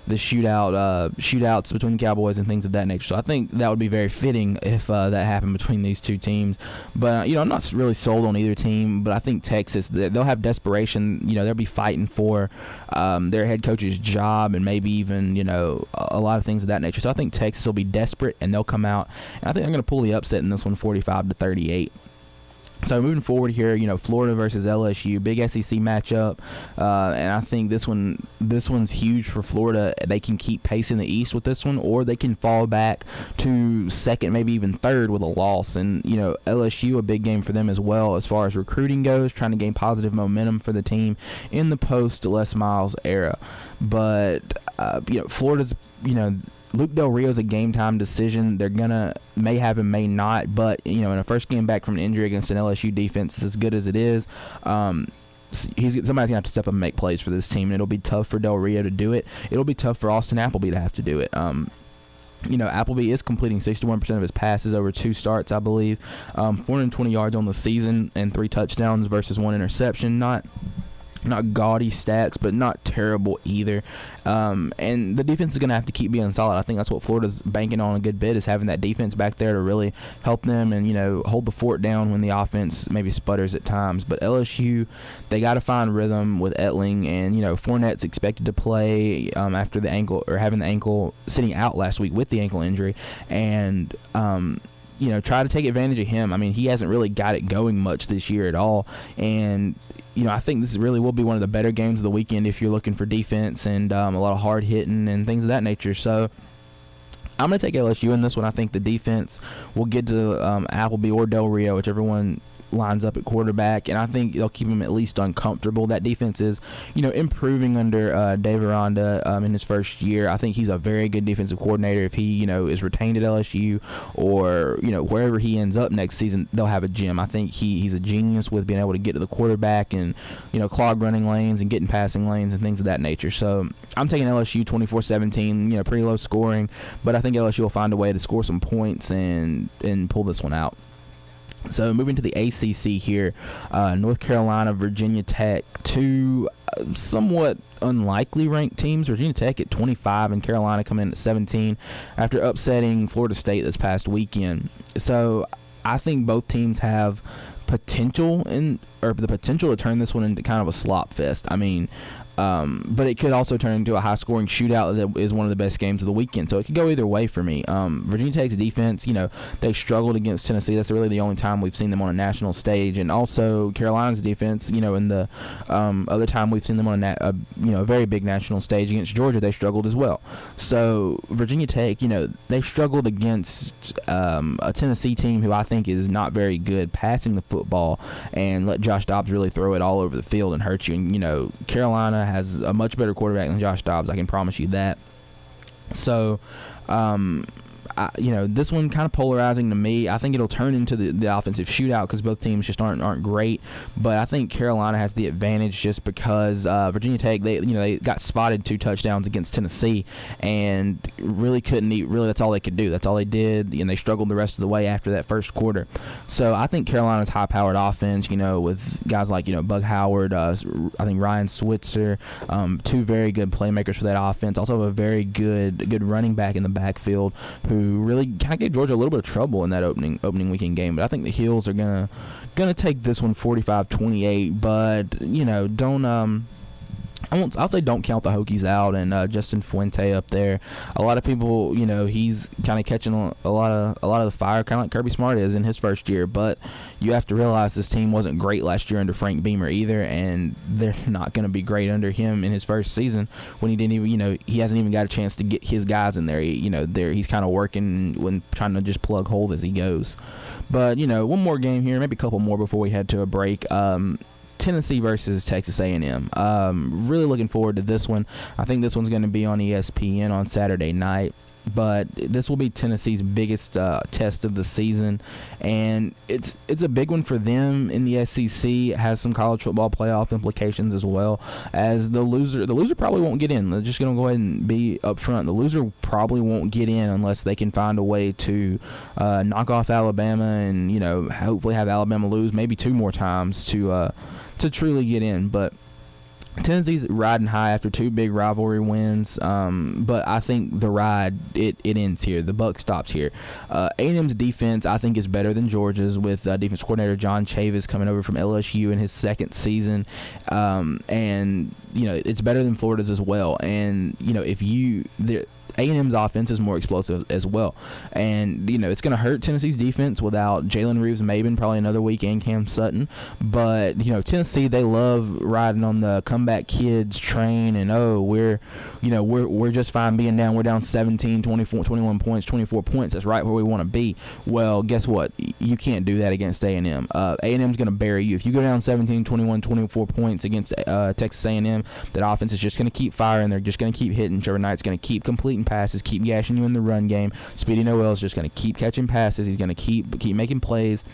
The shootouts between the Cowboys and things of that nature. So I think that would be very fitting if that happened between these two teams. But I'm not really sold on either team. But I think Texas, they'll have desperation. They'll be fighting for their head coach's job and maybe even a lot of things of that nature. So I think Texas will be desperate and they'll come out. And I think they're going to pull the upset in this one, 45-38. So moving forward here, Florida versus LSU, big SEC matchup, and I think this one's huge for Florida. They can keep pace in the East with this one, or they can fall back to second, maybe even third with a loss. And LSU, a big game for them as well as far as recruiting goes, trying to gain positive momentum for the team in the post Les Miles era. But Florida's Luke Del Rio's a game-time decision. They're may have him, may not. But, in a first game back from an injury against an LSU defense that's as good as it is, somebody's going to have to step up and make plays for this team, and it'll be tough for Del Rio to do it. It'll be tough for Austin Appleby to have to do it. Appleby is completing 61% of his passes over 2 starts, I believe. 420 yards on the season and 3 touchdowns versus 1 interception. Not gaudy stats, but not terrible either. And the defense is going to have to keep being solid. I think that's what Florida's banking on a good bit, is having that defense back there to really help them and, hold the fort down when the offense maybe sputters at times. But LSU, they got to find rhythm with Etling, and, Fournette's expected to play after the ankle, or having the ankle sitting out last week with the ankle injury. And, try to take advantage of him. I mean, he hasn't really got it going much this year at all. And, I think this really will be one of the better games of the weekend if you're looking for defense and a lot of hard hitting and things of that nature. So I'm going to take LSU in this one. I think the defense will get to Appleby or Del Rio, whichever one lines up at quarterback, and I think they'll keep him at least uncomfortable. That defense is, improving under Dave Aranda in his first year. I think he's a very good defensive coordinator. If he, is retained at LSU or, wherever he ends up next season, they'll have a gem. I think he's a genius with being able to get to the quarterback and, clog running lanes and getting passing lanes and things of that nature. So I'm taking LSU 24-17, pretty low scoring, but I think LSU will find a way to score some points and pull this one out. So moving to the ACC here, North Carolina, Virginia Tech, two somewhat unlikely ranked teams. Virginia Tech at 25 and Carolina coming in at 17 after upsetting Florida State this past weekend. So I think both teams have the potential to turn this one into kind of a slop fest. I mean, But it could also turn into a high-scoring shootout that is one of the best games of the weekend. So it could go either way for me. Virginia Tech's defense, they struggled against Tennessee. That's really the only time we've seen them on a national stage. And also Carolina's defense, in the other time we've seen them on a very big national stage against Georgia, they struggled as well. So Virginia Tech, they struggled against a Tennessee team who I think is not very good passing the football and let Josh Dobbs really throw it all over the field and hurt you. And, Carolina has a much better quarterback than Josh Dobbs. I can promise you that. So, this one kind of polarizing to me. I think it'll turn into the offensive shootout because both teams just aren't great. But I think Carolina has the advantage just because Virginia Tech they got spotted 2 touchdowns against Tennessee and really couldn't eat. Really, that's all they could do. That's all they did, and they struggled the rest of the way after that first quarter. So I think Carolina's high-powered offense, with guys like Bug Howard, I think Ryan Switzer, 2 very good playmakers for that offense. Also a very good running back in the backfield who really kind of gave Georgia a little bit of trouble in that opening weekend game. But I think the Heels are gonna take this one 45-28. But don't I'll say don't count the Hokies out. And Justin Fuente up there, a lot of people, he's kind of catching a lot of the fire, kind of like Kirby Smart is in his first year. But you have to realize this team wasn't great last year under Frank Beamer either, and they're not going to be great under him in his first season when he didn't even, he hasn't even got a chance to get his guys in there. He's kind of working when trying to just plug holes as he goes. But one more game here, maybe a couple more before we head to a break. Tennessee versus Texas A&M. Really looking forward to this one. I think this one's going to be on ESPN on Saturday night. But this will be Tennessee's biggest test of the season, and it's a big one for them in the SEC. It has some college football playoff implications as well. As the loser probably won't get in. They're just going to go ahead and be up front. The loser probably won't get in unless they can find a way to knock off Alabama and hopefully have Alabama lose maybe 2 more times to truly get in. But Tennessee's riding high after 2 big rivalry wins, but I think the ride, it ends here. The buck stops here. A&M's defense, I think, is better than Georgia's with defense coordinator John Chavis coming over from LSU in his second season, and it's better than Florida's as well. And A&M's offense is more explosive as well. And, it's going to hurt Tennessee's defense without Jalen Reeves-Maben, probably another week, and Cam Sutton. But, Tennessee, they love riding on the comeback kids train and, we're just fine being down. We're down 17, 24, 21 points, 24 points. That's right where we want to be. Well, guess what? You can't do that against A&M. A&M's going to bury you. If you go down 17, 21, 24 points against Texas A&M, that offense is just going to keep firing. They're just going to keep hitting. Trevor Knight's going to keep completing passes, keep gashing you in the run game. Speedy Noel is just going to keep catching passes. He's going to keep making plays.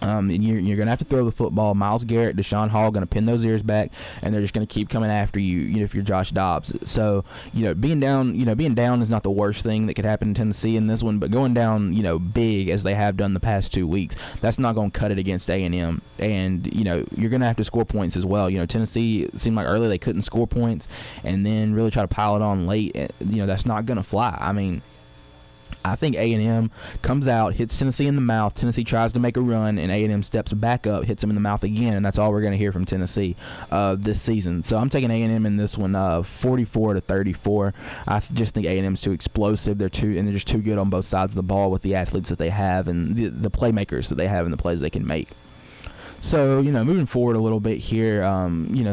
And you're going to have to throw the football. Myles Garrett, Deshaun Hall going to pin those ears back, and they're just going to keep coming after you, if you're Josh Dobbs. So, being down is not the worst thing that could happen in Tennessee in this one, but going down, big as they have done the past 2 weeks, that's not going to cut it against A&M. And, you're going to have to score points as well. Tennessee, it seemed like early they couldn't score points and then really try to pile it on late. That's not going to fly. I mean, I think A&M comes out, hits Tennessee in the mouth. Tennessee tries to make a run, and A&M steps back up, hits them in the mouth again, and that's all we're going to hear from Tennessee this season. So I'm taking A&M in this one, 44-34. I just think A&M's too explosive. They're just too good on both sides of the ball with the athletes that they have and the playmakers that they have and the plays they can make. So, moving forward a little bit here,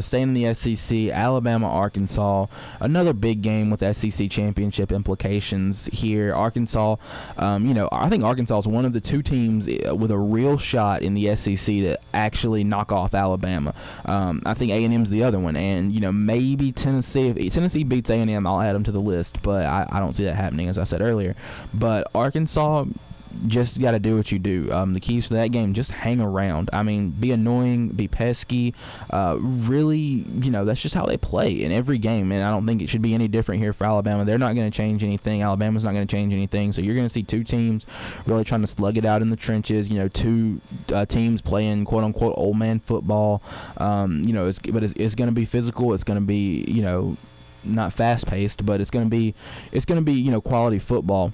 staying in the SEC, Alabama, Arkansas, another big game with SEC championship implications here. Arkansas, I think Arkansas is one of the 2 teams with a real shot in the SEC to actually knock off Alabama. I think A&M's the other one, and, maybe Tennessee. If Tennessee beats A&M, I'll add them to the list, but I don't see that happening, as I said earlier. But Arkansas, just got to do what you do. The keys for that game, just hang around. I mean, be annoying, be pesky. Really, that's just how they play in every game, and I don't think it should be any different here for Alabama. They're not going to change anything. Alabama's not going to change anything. So you're going to see 2 teams really trying to slug it out in the trenches. 2 teams playing quote-unquote old man football. It's going to be physical. It's going to be, not fast-paced, but it's going to be quality football.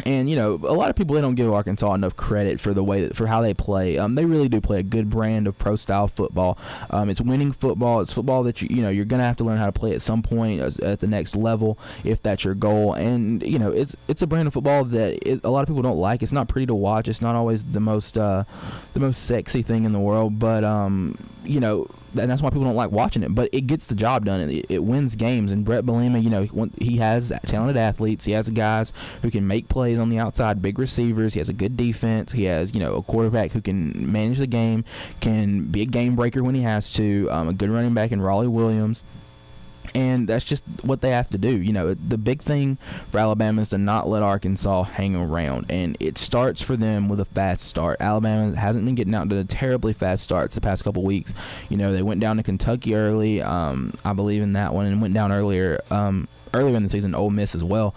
And a lot of people, they don't give Arkansas enough credit for for how they play. They really do play a good brand of pro style football. It's winning football. It's football that you're gonna have to learn how to play at some point at the next level if that's your goal. And it's a brand of football that a lot of people don't like. It's not pretty to watch. It's not always the most sexy thing in the world. But and that's why people don't like watching it. But it gets the job done. It wins games. And Brett Bielema, he has talented athletes. He has guys who can make plays on the outside, big receivers. He has a good defense. He has, a quarterback who can manage the game, can be a game breaker when he has to, a good running back in Raleigh Williams. And that's just what they have to do. The big thing for Alabama is to not let Arkansas hang around. And it starts for them with a fast start. Alabama hasn't been getting out to terribly fast starts the past couple weeks. They went down to Kentucky early, I believe in that one, and went down earlier in the season, Ole Miss as well,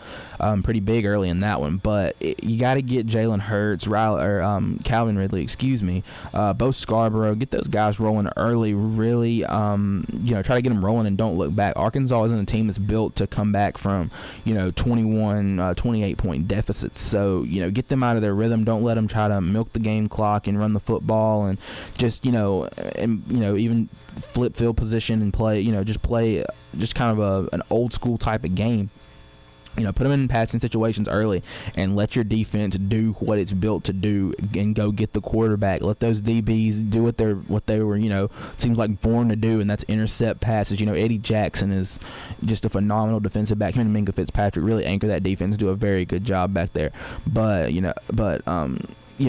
pretty big early in that one. But you got to get Jalen Hurts, Calvin Ridley, Bo Scarborough, get those guys rolling early. Really, try to get them rolling and don't look back. Arkansas isn't a team that's built to come back from 28 point deficits. So get them out of their rhythm. Don't let them try to milk the game clock and run the football and just even flip field position and play just kind of an old school type of game. Put them in passing situations early and let your defense do what it's built to do and go get the quarterback. Let those DBs do what they were, seems like born to do, and that's intercept passes. Eddie Jackson is just a phenomenal defensive back. Him and Minka Fitzpatrick really anchor that defense, do a very good job back there.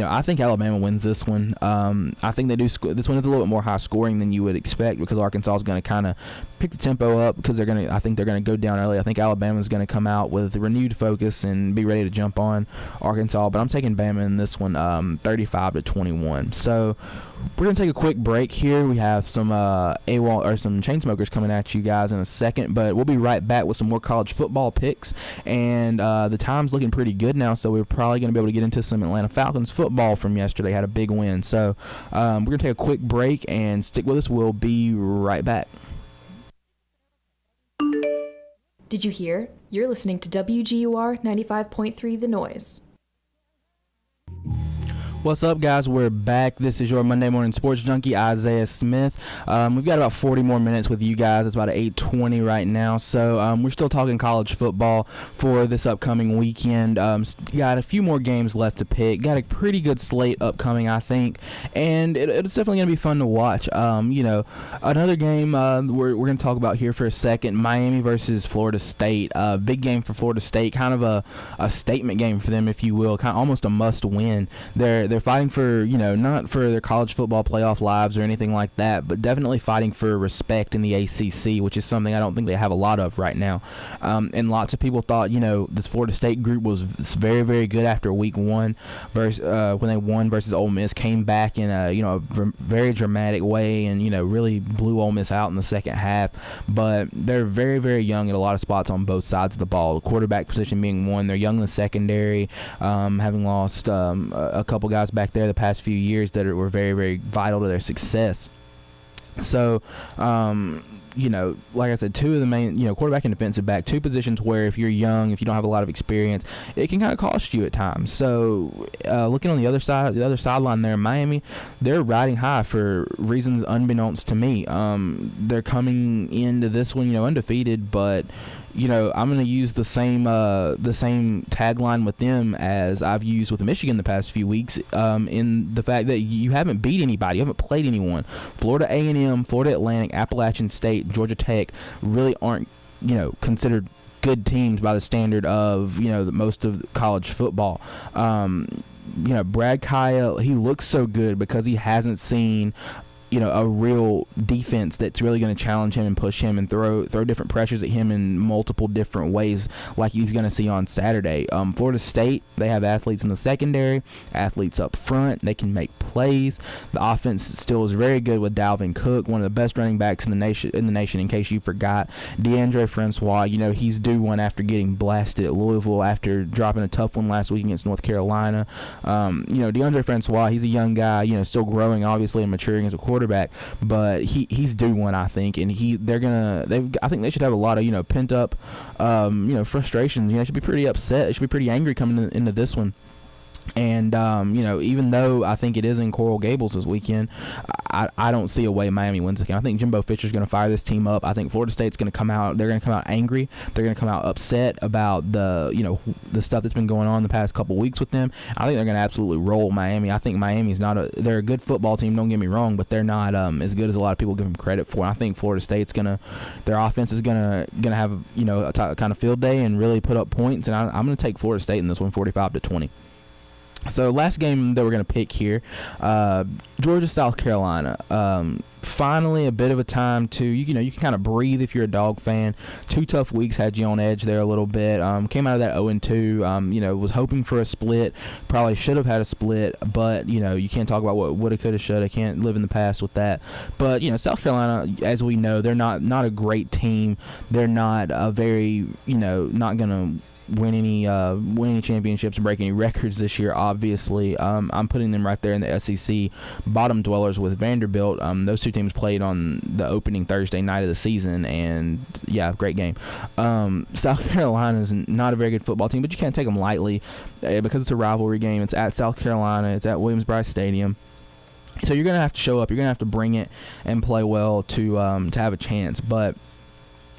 I think Alabama wins this one. I think they do. This one is a little bit more high scoring than you would expect because Arkansas is going to kind of pick the tempo up because I think they're going to go down early. I think Alabama is going to come out with renewed focus and be ready to jump on Arkansas. But I'm taking Bama in this one, 35-21. So we're going to take a quick break here. We have some AWOL or some chain smokers coming at you guys in a second, but we'll be right back with some more college football picks. And the time's looking pretty good now, so we're probably going to be able to get into some Atlanta Falcons football from yesterday. Had a big win. So we're going to take a quick break and stick with us. We'll be right back. Did you hear? You're listening to WGUR 95.3 The Noise. What's up, guys? We're back. This is your Monday Morning Sports Junkie, Isaiah Smith. We've got about 40 more minutes with you guys. It's about 8:20 right now. So we're still talking college football for this upcoming weekend. Got a few more games left to pick. Got a pretty good slate upcoming, I think. And it's definitely going to be fun to watch. Another game we're going to talk about here for a second, Miami versus Florida State. Big game for Florida State. Kind of a statement game for them, if you will. Kind of almost a must-win. They're fighting for, not for their college football playoff lives or anything like that, but definitely fighting for respect in the ACC, which is something I don't think they have a lot of right now. And lots of people thought, this Florida State group was very, very good after week one versus when they won versus Ole Miss, came back in a very dramatic way and really blew Ole Miss out in the second half. But they're very, very young at a lot of spots on both sides of the ball. The quarterback position being one. They're young in the secondary, having lost a couple guys back there the past few years that were very, very vital to their success. So, like I said, two of the main, quarterback and defensive back, two positions where if you're young, if you don't have a lot of experience, it can kind of cost you at times. So, looking on the other sideline there, Miami, they're riding high for reasons unbeknownst to me. They're coming into this one, undefeated, but I'm going to use the same tagline with them as I've used with Michigan the past few weeks, in the fact that you haven't beat anybody, you haven't played anyone. Florida A&M, Florida Atlantic, Appalachian State, Georgia Tech really aren't, considered good teams by the standard of, most of college football. Brad Kyle, he looks so good because he hasn't seen a real defense that's really going to challenge him and push him and throw different pressures at him in multiple different ways like he's going to see on Saturday. Florida State, they have athletes in the secondary, athletes up front. They can make plays. The offense still is very good with Dalvin Cook, one of the best running backs in the nation, in case you forgot. DeAndre Francois, he's due one after getting blasted at Louisville after dropping a tough one last week against North Carolina. DeAndre Francois, he's a young guy, still growing, obviously, and maturing as a quarterback. quarterback, but he's due one, I think, and I think they should have a lot of pent up frustrations. They should be pretty upset. They should be pretty angry coming into this one. And even though I think it is in Coral Gables this weekend, I don't see a way Miami wins the game. I think Jimbo Fisher's going to fire this team up. I think Florida State's going to come out. They're going to come out angry. They're going to come out upset about the stuff that's been going on the past couple weeks with them. I think they're going to absolutely roll Miami. I think Miami's they're a good football team. Don't get me wrong, but they're not as good as a lot of people give them credit for. I think Florida State's their offense is gonna have a kind of field day and really put up points. And I'm going to take Florida State in this one, 45-20. So last game that we're going to pick here, Georgia, South Carolina. Finally a bit of a time to, you can kind of breathe if you're a Dog fan. 2 tough weeks had you on edge there a little bit. Came out of that 0-2, was hoping for a split. Probably should have had a split, but, you can't talk about what woulda, coulda, shoulda. Can't live in the past with that. But, South Carolina, as we know, they're not a great team. They're not a very, not going to win any championships and break any records this year, obviously. I'm putting them right there in the SEC bottom dwellers with Vanderbilt. Those two teams played on the opening Thursday night of the season, and yeah, great game. South Carolina is not a very good football team, but you can't take them lightly because it's a rivalry game. It's at South Carolina. It's at Williams-Brice Stadium. So you're going to have to show up. You're going to have to bring it and play well to have a chance. But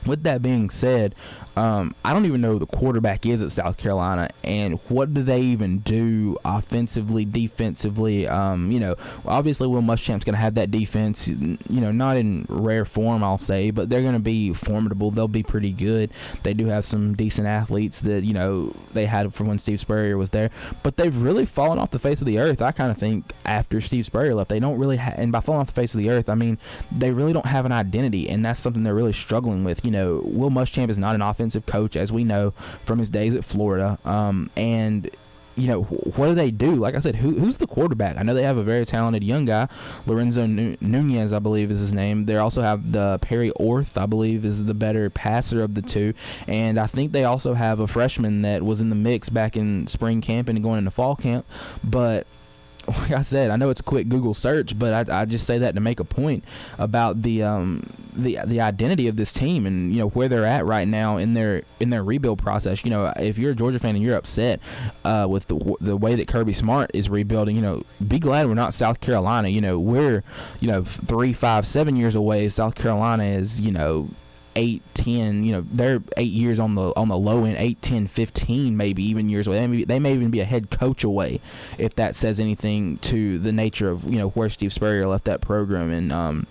with that being said, I don't even know who the quarterback is at South Carolina, and what do they even do offensively, defensively. Obviously Will Muschamp's going to have that defense, not in rare form, I'll say, but they're going to be formidable. They'll be pretty good. They do have some decent athletes that, they had from when Steve Spurrier was there, but they've really fallen off the face of the earth. I kind of think after Steve Spurrier left, they don't really and by falling off the face of the earth, I mean, they really don't have an identity, and that's something they're really struggling with. Will Muschamp is not an offensive coach, as we know from his days at Florida. And what do they do? Like I said, who's the quarterback? I know they have a very talented young guy, Lorenzo Nunez, I believe is his name. They also have the Perry Orth, I believe, is the better passer of the two. And I think they also have a freshman that was in the mix back in spring camp and going into fall camp. But like I said, I know it's a quick Google search, but I just say that to make a point about the identity of this team and where they're at right now in their rebuild process. If you're a Georgia fan and you're upset with the way that Kirby Smart is rebuilding, be glad we're not South Carolina. We're 3, 5, 7 years away. South Carolina is 8, 10, they're 8 years on the low end, 8, 10, 15 maybe even years away. They may even be a head coach away, if that says anything to the nature of where Steve Spurrier left that program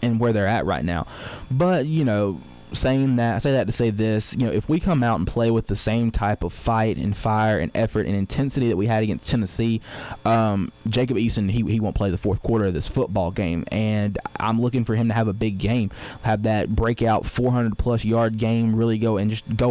and where they're at right now. But I say that to say this, if we come out and play with the same type of fight and fire and effort and intensity that we had against Tennessee, Jacob Eason, he won't play the fourth quarter of this football game, and I'm looking for him to have a big game, have that breakout 400-plus yard game, really go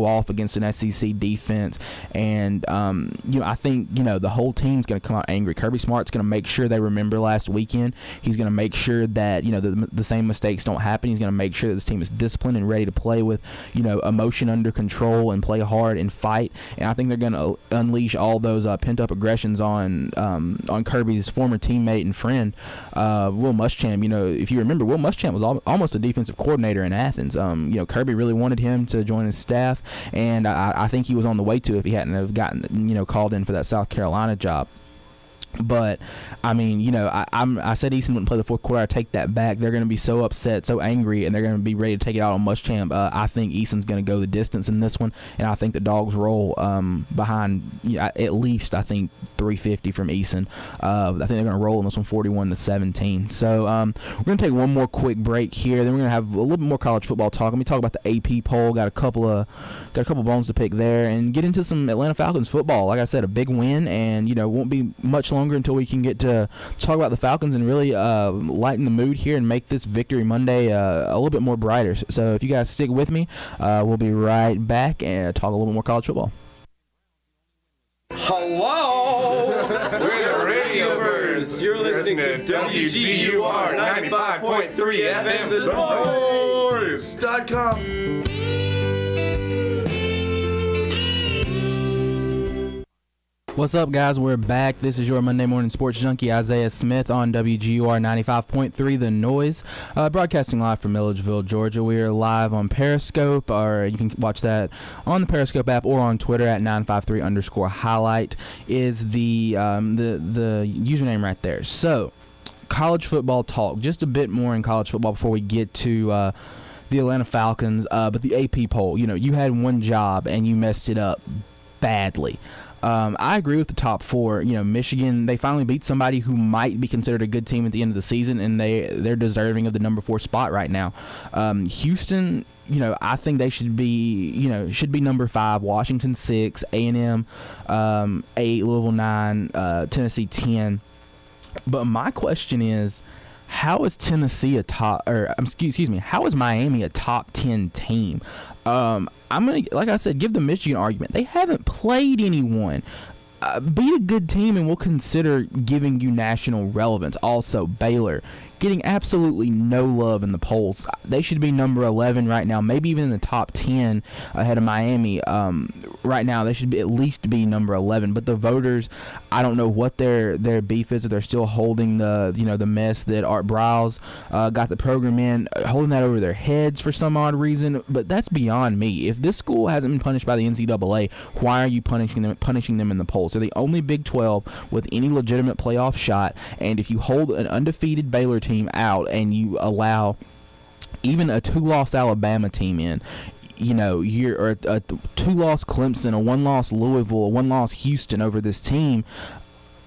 off against an SEC defense. And I think the whole team's going to come out angry. Kirby Smart's going to make sure they remember last weekend. He's going to make sure that the same mistakes don't happen. He's going to make sure that this team is disciplined and ready to play with emotion under control and play hard and fight. And I think they're going to unleash all those pent up aggressions on Kirby's former teammate and friend Will Muschamp. If you remember, Will Muschamp was almost a defensive coordinator in Athens. Kirby really wanted him to join his staff, and I think he was on the way to if he hadn't have gotten called in for that South Carolina job. But I mean, I said Eason wouldn't play the fourth quarter. I take that back. They're going to be so upset, so angry, and they're going to be ready to take it out on Muschamp. I think Eason's going to go the distance in this one, and I think the Dogs roll behind at least 350 from Eason. I think they're going to roll in this one 41-17. So we're going to take one more quick break here. Then we're going to have a little bit more college football talk. Let me talk about the AP poll. Got a couple bones to pick there, and get into some Atlanta Falcons football. Like I said, a big win, and won't be much longer until we can get to talk about the Falcons and really lighten the mood here and make this Victory Monday a little bit more brighter. So if you guys stick with me, we'll be right back and talk a little bit more college football. Hello! We're the Radio Birds. You're listening to WGUR 95.3 FM, The Noise.com. What's up, guys? We're back. This is your Monday Morning Sports Junkie, Isaiah Smith, on WGUR 95.3 The Noise, broadcasting live from Milledgeville, Georgia. We are live on Periscope, or you can watch that on the Periscope app or on Twitter at 953_highlight is the username right there. So, college football talk. Just a bit more in college football before we get to the Atlanta Falcons. But the AP poll, you had one job and you messed it up badly. I agree with the top four. Michigan, they finally beat somebody who might be considered a good team at the end of the season, and they're deserving of the number 4 spot right now. Houston, I think they should be number 5. Washington 6, A&M 8, Louisville 9, Tennessee 10. But my question is, how is Tennessee how is Miami a top 10 team? I'm going to, like I said, give the Michigan argument. They haven't played anyone. Beat a good team and we'll consider giving you national relevance. Also, Baylor, getting absolutely no love in the polls. They should be number 11 right now, maybe even in the top 10 ahead of Miami. Right now, they should at least be number 11. But the voters, I don't know what their beef is, if they're still holding the mess that Art Briles got the program in, holding that over their heads for some odd reason. But that's beyond me. If this school hasn't been punished by the NCAA, why are you punishing them in the polls? They're the only Big 12 with any legitimate playoff shot, and if you hold an undefeated Baylor team out and you allow even a 2-loss Alabama team in, you're a 2-loss Clemson, a 1-loss Louisville, a 1-loss Houston over this team.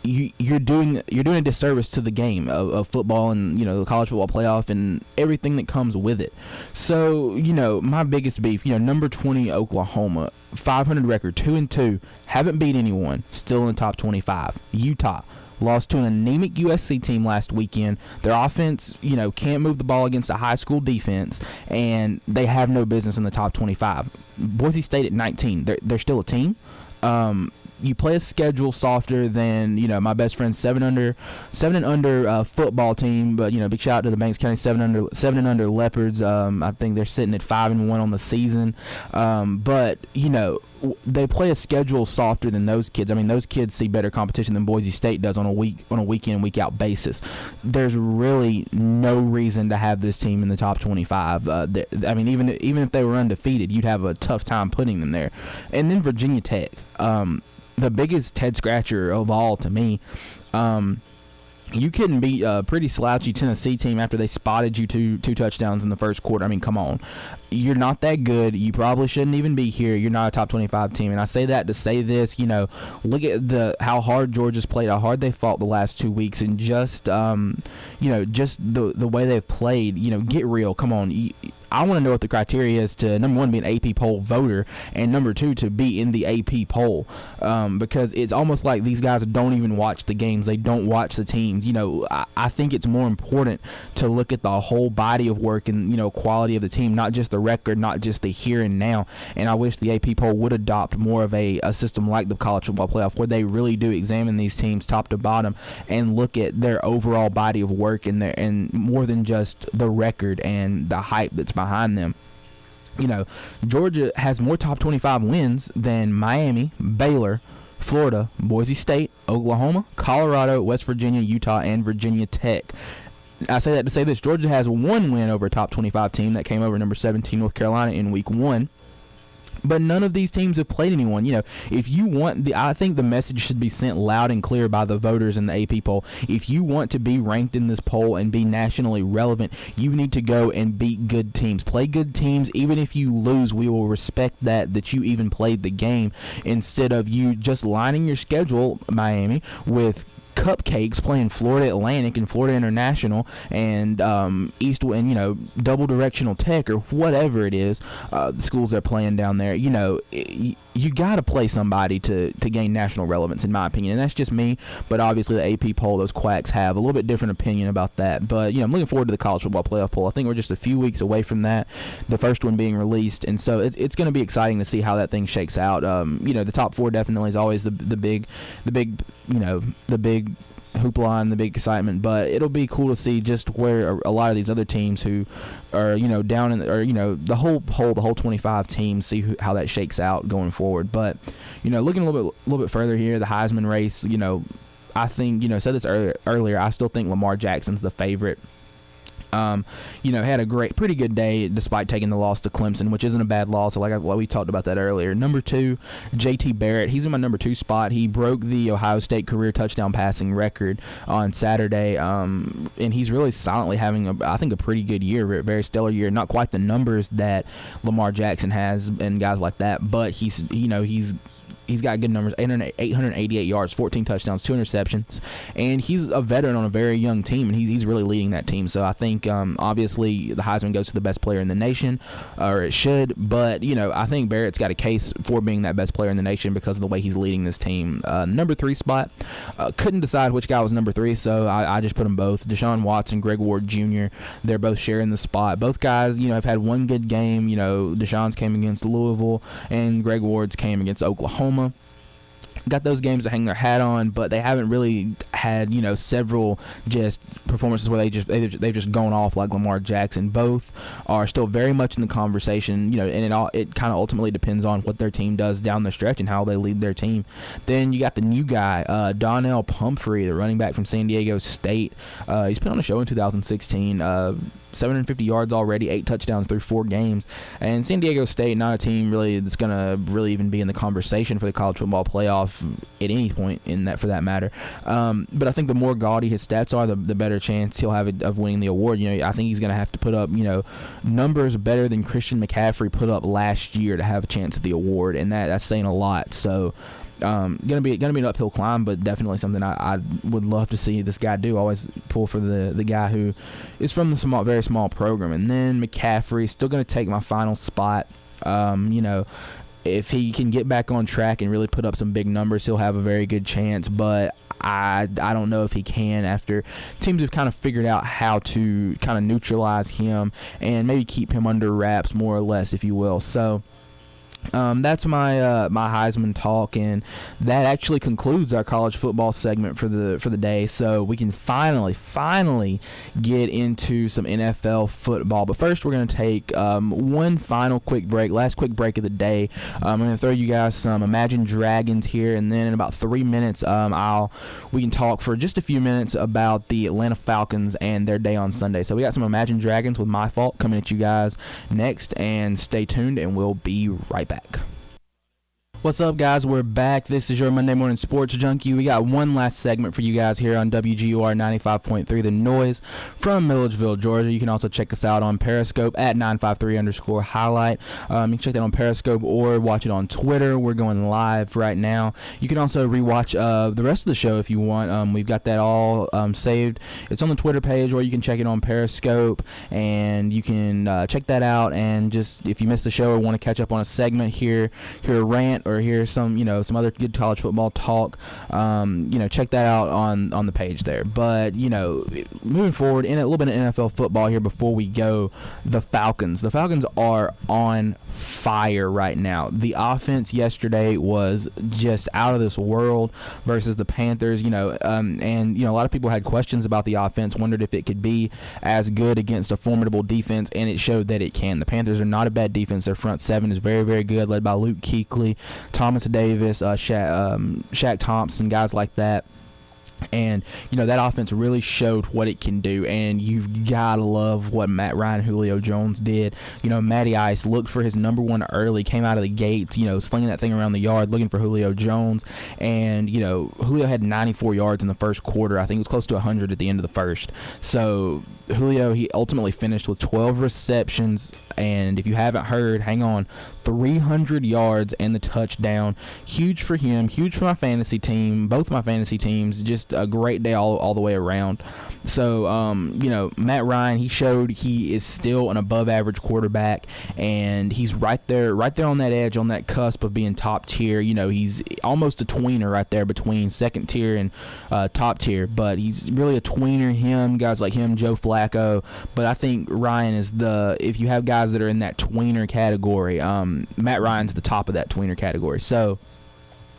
You're doing a disservice to the game of football and the college football playoff and everything that comes with it. So my biggest beef, number 20 Oklahoma, 500 record, 2-2, haven't beat anyone, still in the top 25. Utah lost to an anemic USC team last weekend. Their offense, can't move the ball against a high school defense, and they have no business in the top 25. Boise State at 19, they're still a team. You play a schedule softer than my best friend's 7 and under football team, but big shout out to the Banks County 7 and under Leopards. I think they're sitting at 5-1 on the season, but they play a schedule softer than those kids. I mean, those kids see better competition than Boise State does on a week in week out basis. There's really no reason to have this team in the top 25. Even if they were undefeated, you'd have a tough time putting them there. And then Virginia Tech. The biggest head scratcher of all to me, you couldn't beat a pretty slouchy Tennessee team after they spotted you two touchdowns in the first quarter. I mean, come on. You're not that good. You probably shouldn't even be here. You're not a top 25 team. And I say that to say this, look at how hard Georgia's played, how hard they fought the last 2 weeks, and just the way they've played. Get real. Come on. I want to know what the criteria is to, number 1, be an AP poll voter, and number 2, to be in the AP poll, because it's almost like these guys don't even watch the games. They don't watch the teams. I think it's more important to look at the whole body of work and, quality of the team, not just the record, not just the here and now. And I wish the AP poll would adopt more of a system like the college football playoff, where they really do examine these teams top to bottom and look at their overall body of work and more than just the record and the hype that's behind them. Georgia has more top 25 wins than Miami, Baylor, Florida, Boise State, Oklahoma, Colorado, West Virginia, Utah, and Virginia Tech. I say that to say this: Georgia has 1 win over a top 25 team that came over number 17 North Carolina in week 1. But none of these teams have played anyone. If you want I think the message should be sent loud and clear by the voters in the AP poll. If you want to be ranked in this poll and be nationally relevant, you need to go and beat good teams. Play good teams. Even if you lose, we will respect that you even played the game, instead of you just lining your schedule, Miami, with cupcakes, playing Florida Atlantic and Florida International and East and double directional Tech or whatever it is, the schools they're playing down there. You got to play somebody to gain national relevance, in my opinion, and that's just me. But obviously the AP poll, those quacks have a little bit different opinion about that. But I'm looking forward to the college football playoff poll. I think we're just a few weeks away from that, the first one being released, and so it's going to be exciting to see how that thing shakes out. The top 4 definitely is always the big hoopla and the big excitement, but it'll be cool to see just where a lot of these other teams who are, down in, or, the whole 25 teams, see how that shakes out going forward. But, looking a little bit further here, the Heisman race, I think, said this earlier, I still think Lamar Jackson's the favorite. Had a pretty good day despite taking the loss to Clemson, which isn't a bad loss. We talked about that earlier. Number 2, J.T. Barrett. He's in my number 2 spot. He broke the Ohio State career touchdown passing record on Saturday, and he's really silently having, I think, a pretty good year, a very stellar year. Not quite the numbers that Lamar Jackson has and guys like that, but he's got good numbers, 888 yards, 14 touchdowns, 2 interceptions, and he's a veteran on a very young team, and he's really leading that team. So I think, obviously, the Heisman goes to the best player in the nation, or it should, but, I think Barrett's got a case for being that best player in the nation because of the way he's leading this team. Number 3 spot, couldn't decide which guy was number 3, so I just put them both. Deshaun Watson, Greg Ward Jr., they're both sharing the spot. Both guys, have had one good game. Deshaun's came against Louisville, and Greg Ward's came against Oklahoma. Got those games to hang their hat on, but they haven't really had several just performances where they've just gone off like Lamar Jackson. Both are still very much in the conversation, and it kind of ultimately depends on what their team does down the stretch and how they lead their team. Then you got the new guy, Donnell Pumphrey, the running back from San Diego State. He's put on a show in 2016. 750 yards already, 8 touchdowns through 4 games. And San Diego State, not a team really that's going to really even be in the conversation for the college football playoff at any point for that matter. But I think the more gaudy his stats are, the better chance he'll have of winning the award. I think he's going to have to put up, numbers better than Christian McCaffrey put up last year to have a chance at the award, and that's saying a lot. So gonna be an uphill climb, but definitely something I would love to see this guy do. Always pull for the guy who is from the very small program. And then McCaffrey, still gonna take my final spot. If he can get back on track and really put up some big numbers, he'll have a very good chance. But I don't know if he can after teams have kind of figured out how to kind of neutralize him and maybe keep him under wraps more or less, if you will. So that's my Heisman talk, and that actually concludes our college football segment for the day. So we can finally get into some NFL football. But first, we're going to take one final last quick break of the day. I'm going to throw you guys some Imagine Dragons here, and then in about 3 minutes, we can talk for just a few minutes about the Atlanta Falcons and their day on Sunday. So we got some Imagine Dragons with My Fault coming at you guys next, and stay tuned, and we'll be right back. What's up, guys? We're back. This is your Monday Morning Sports Junkie. We got one last segment for you guys here on WGUR 95.3 The Noise from Milledgeville, Georgia. You can also check us out on Periscope at 953_highlight. You can check that on Periscope or watch it on Twitter. We're going live right now. You can also rewatch the rest of the show if you want. We've got that all saved. It's on the Twitter page, or you can check it on Periscope, and you can check that out. And just if you missed the show or want to catch up on a segment, hear a rant, or hear some other good college football talk, check that out on the page there. But moving forward in a little bit of NFL football here before we go, the Falcons are on fire right now. The offense yesterday was just out of this world versus the Panthers. And a lot of people had questions about the offense, wondered if it could be as good against a formidable defense, and it showed that it can. The Panthers are not a bad defense. Their front seven is very, very good, led by Luke Kuechly, Thomas Davis, Shaq Thompson, guys like that. And that offense really showed what it can do, and you've gotta love what Matt Ryan, Julio Jones did. Matty Ice looked for his number one early, came out of the gates, slinging that thing around the yard, looking for Julio Jones, and Julio had 94 yards in the first quarter. I think it was close to 100 at the end of the first. So Julio, he ultimately finished with 12 receptions, and if you haven't heard, hang on, 300 yards and the touchdown. Huge for him, huge for my fantasy team, both my fantasy teams. Just a great day all the way around. So, Matt Ryan, he showed he is still an above-average quarterback, and he's right there on that edge, on that cusp of being top tier. He's almost a tweener right there between second tier and top tier, but he's really a tweener. Guys like him, Joe Flacco, but I think Ryan is if you have guys that are in that tweener category, Matt Ryan's the top of that tweener category. So,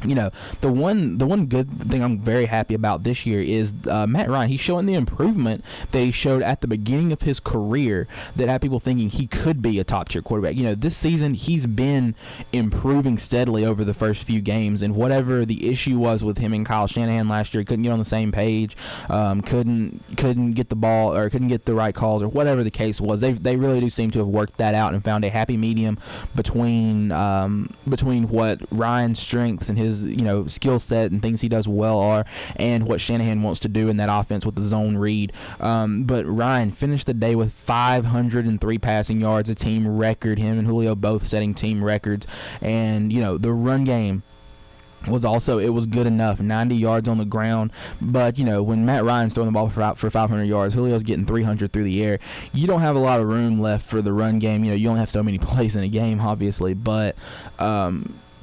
the one good thing I'm very happy about this year is Matt Ryan. He's showing the improvement that he showed at the beginning of his career that had people thinking he could be a top-tier quarterback. This season he's been improving steadily over the first few games, and whatever the issue was with him and Kyle Shanahan last year, couldn't get on the same page, couldn't get the ball or couldn't get the right calls or whatever the case was. They really do seem to have worked that out and found a happy medium between what Ryan's strengths and his skill set and things he does well are, and what Shanahan wants to do in that offense with the zone read. But Ryan finished the day with 503 passing yards, a team record. Him and Julio both setting team records. And the run game was also, it was good enough, 90 yards on the ground. But when Matt Ryan's throwing the ball for 500 yards, Julio's getting 300 through the air. You don't have a lot of room left for the run game. You only have so many plays in a game, obviously, but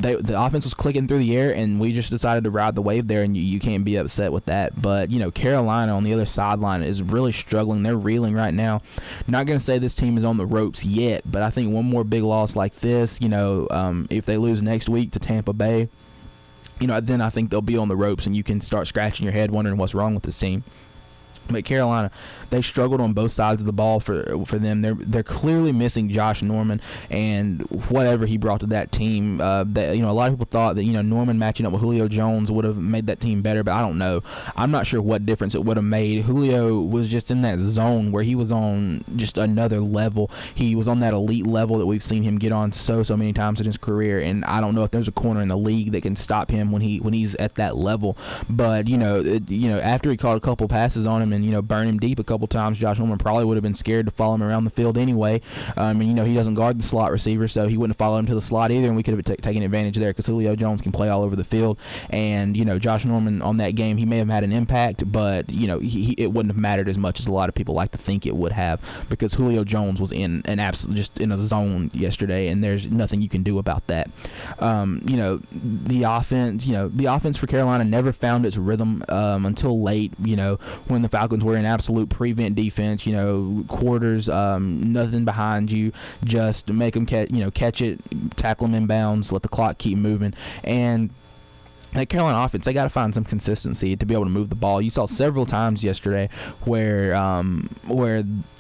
the offense was clicking through the air, and we just decided to ride the wave there, and you can't be upset with that. But, Carolina on the other sideline is really struggling. They're reeling right now. Not going to say this team is on the ropes yet, but I think one more big loss like this, if they lose next week to Tampa Bay, then I think they'll be on the ropes, and you can start scratching your head wondering what's wrong with this team. But Carolina, they struggled on both sides of the ball for them. They're clearly missing Josh Norman and whatever he brought to that team. A lot of people thought that Norman matching up with Julio Jones would have made that team better, but I don't know. I'm not sure what difference it would have made. Julio was just in that zone where he was on just another level. He was on that elite level that we've seen him get on so many times in his career, and I don't know if there's a corner in the league that can stop him when he's at that level. But after he caught a couple passes on him and burn him deep a couple times, Josh Norman probably would have been scared to follow him around the field anyway. He doesn't guard the slot receiver, so he wouldn't have followed him to the slot either, and we could have taken advantage there because Julio Jones can play all over the field. And Josh Norman on that game, he may have had an impact, but it wouldn't have mattered as much as a lot of people like to think it would have, because Julio Jones was in an absolute just in a zone yesterday, and there's nothing you can do about that. The offense for Carolina never found its rhythm until late. When the Falcons were in absolute prevent defense, quarters, nothing behind you, just make them catch it, tackle them inbounds, let the clock keep moving. And that Carolina offense, they got to find some consistency to be able to move the ball. You saw several times yesterday where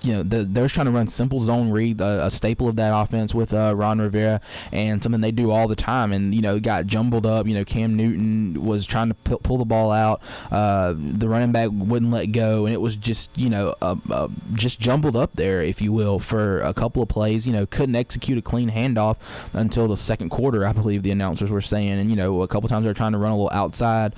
they're trying to run simple zone read, a staple of that offense with Ron Rivera, and something they do all the time. And it got jumbled up. Cam Newton was trying to pull the ball out. The running back wouldn't let go, and it was just just jumbled up there, if you will, for a couple of plays. Couldn't execute a clean handoff until the second quarter, I believe the announcers were saying. And a couple times they're trying to run a little outside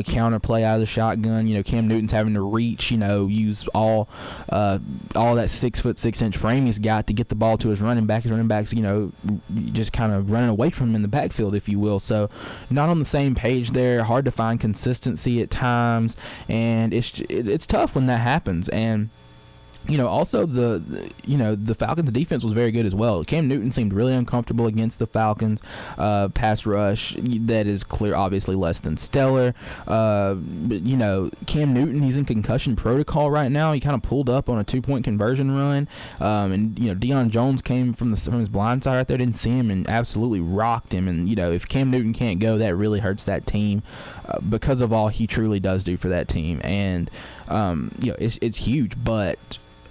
counter play out of the shotgun. Cam Newton's having to reach, use all that 6'6" frame he's got to get the ball to his running back. His running back's, just kind of running away from him in the backfield, if you will. So not on the same page there. Hard to find consistency at times, and it's tough when that happens. And also the Falcons defense was very good as well. Cam Newton seemed really uncomfortable against the Falcons pass rush. That is clear, obviously less than stellar. But Cam Newton, he's in concussion protocol right now. He kind of pulled up on a 2-point conversion run, and Deion Jones came from his blind side right there, didn't see him, and absolutely rocked him. And if Cam Newton can't go, that really hurts that team because of all he truly does do for that team. And it's huge, but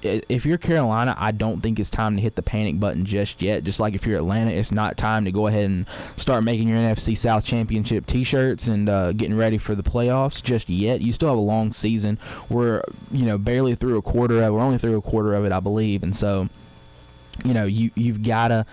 if you're Carolina, I don't think it's time to hit the panic button just yet. Just like if you're Atlanta, it's not time to go ahead and start making your NFC South Championship T-shirts and getting ready for the playoffs just yet. You still have a long season. We're barely through a quarter of it. We're only through a quarter of it, I believe, and so. You've gotta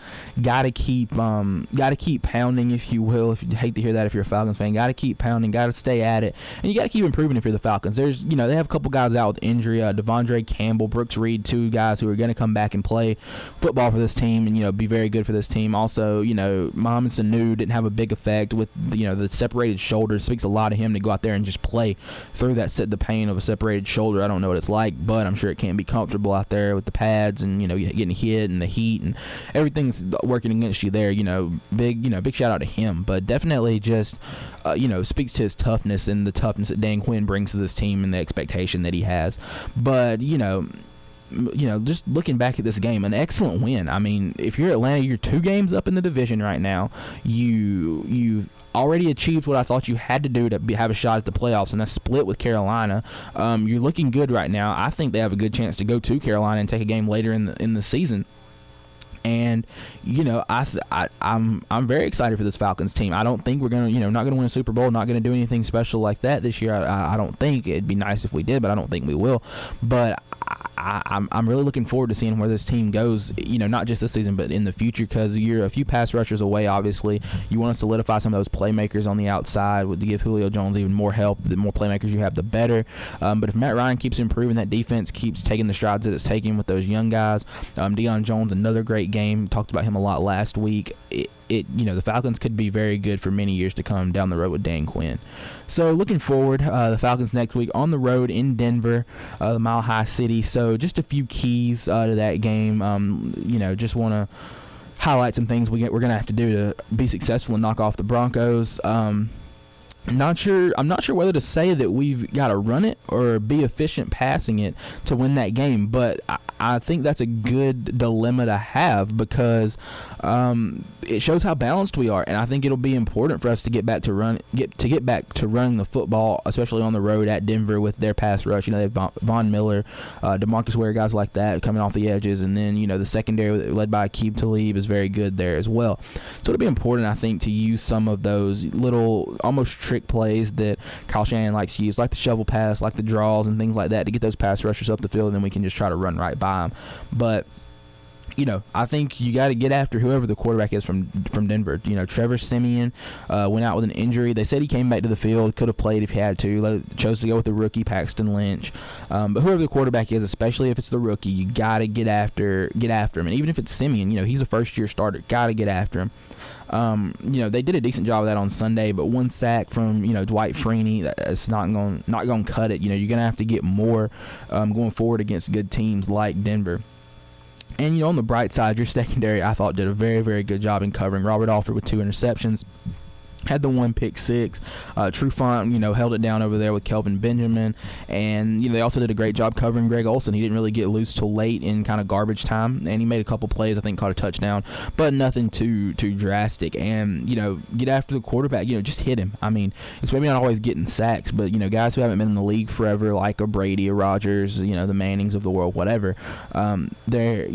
keep pounding, if you will. If you hate to hear that, if you're a Falcons fan, gotta keep pounding, gotta stay at it, and you gotta keep improving if you're the Falcons. There's they have a couple guys out with injury, Devondre Campbell, Brooks Reed, two guys who are gonna come back and play football for this team and be very good for this team. Also, Mohamed Sanu didn't have a big effect with the separated shoulders. Speaks a lot of him to go out there and just play through the pain of a separated shoulder. I don't know what it's like, but I'm sure it can't be comfortable out there with the pads and getting hit and the heat and everything's working against you there. Big shout out to him, but definitely just speaks to his toughness and the toughness that Dan Quinn brings to this team and the expectation that he has. But just looking back at this game, an excellent win. I mean, if you're Atlanta, you're 2 games up in the division right now. You already achieved what I thought you had to do to have a shot at the playoffs, and that's split with Carolina. You're looking good right now. I think they have a good chance to go to Carolina and take a game later in the season. And I'm very excited for this Falcons team. I don't think we're gonna not gonna win a Super Bowl, not gonna do anything special like that this year. I don't think. It'd be nice if we did, but I don't think we will. But I'm really looking forward to seeing where this team goes. Not just this season, but in the future, because you're a few pass rushers away. Obviously, you want to solidify some of those playmakers on the outside to give Julio Jones even more help. The more playmakers you have, the better. But if Matt Ryan keeps improving, that defense keeps taking the strides that it's taking with those young guys. Deion Jones, another great game. Talked about him a lot last week. The Falcons could be very good for many years to come down the road with Dan Quinn. So looking forward, the Falcons next week on the road in Denver, the Mile High City. So just a few keys to that game. Just want to highlight some things we're going to have to do to be successful and knock off the Broncos. I'm not sure whether to say that we've got to run it or be efficient passing it to win that game, but I think that's a good dilemma to have, because it shows how balanced we are, and I think it'll be important for us to get back to running the football, especially on the road at Denver with their pass rush. They have Von Miller, DeMarcus Ware, guys like that coming off the edges, and then the secondary led by Aqib Talib is very good there as well. So it'll be important, I think, to use some of those little almost trick plays that Kyle Shanahan likes to use, like the shovel pass, like the draws and things like that, to get those pass rushers up the field, and then we can just try to run right by them. But I think you got to get after whoever the quarterback is from Denver. Trevor Siemian went out with an injury. They said he came back to the field, could have played if he had to. Chose to go with the rookie Paxton Lynch. But whoever the quarterback is, especially if it's the rookie, you got to get after him. And even if it's Siemian, he's a first-year starter. Got to get after him. They did a decent job of that on Sunday, but one sack from Dwight Freeney, that's not going to cut it. You're going to have to get more going forward against good teams like Denver. And on the bright side, your secondary, I thought, did a very, very good job in covering. Robert Alford with 2 interceptions. Had the one pick six. Trufant, held it down over there with Kelvin Benjamin. And, they also did a great job covering Greg Olsen. He didn't really get loose till late in kind of garbage time. And he made a couple plays, I think caught a touchdown, but nothing too drastic. And, get after the quarterback, just hit him. I mean, it's maybe not always getting sacks, but, guys who haven't been in the league forever, like a Brady, a Rodgers, the Mannings of the world, whatever, they're,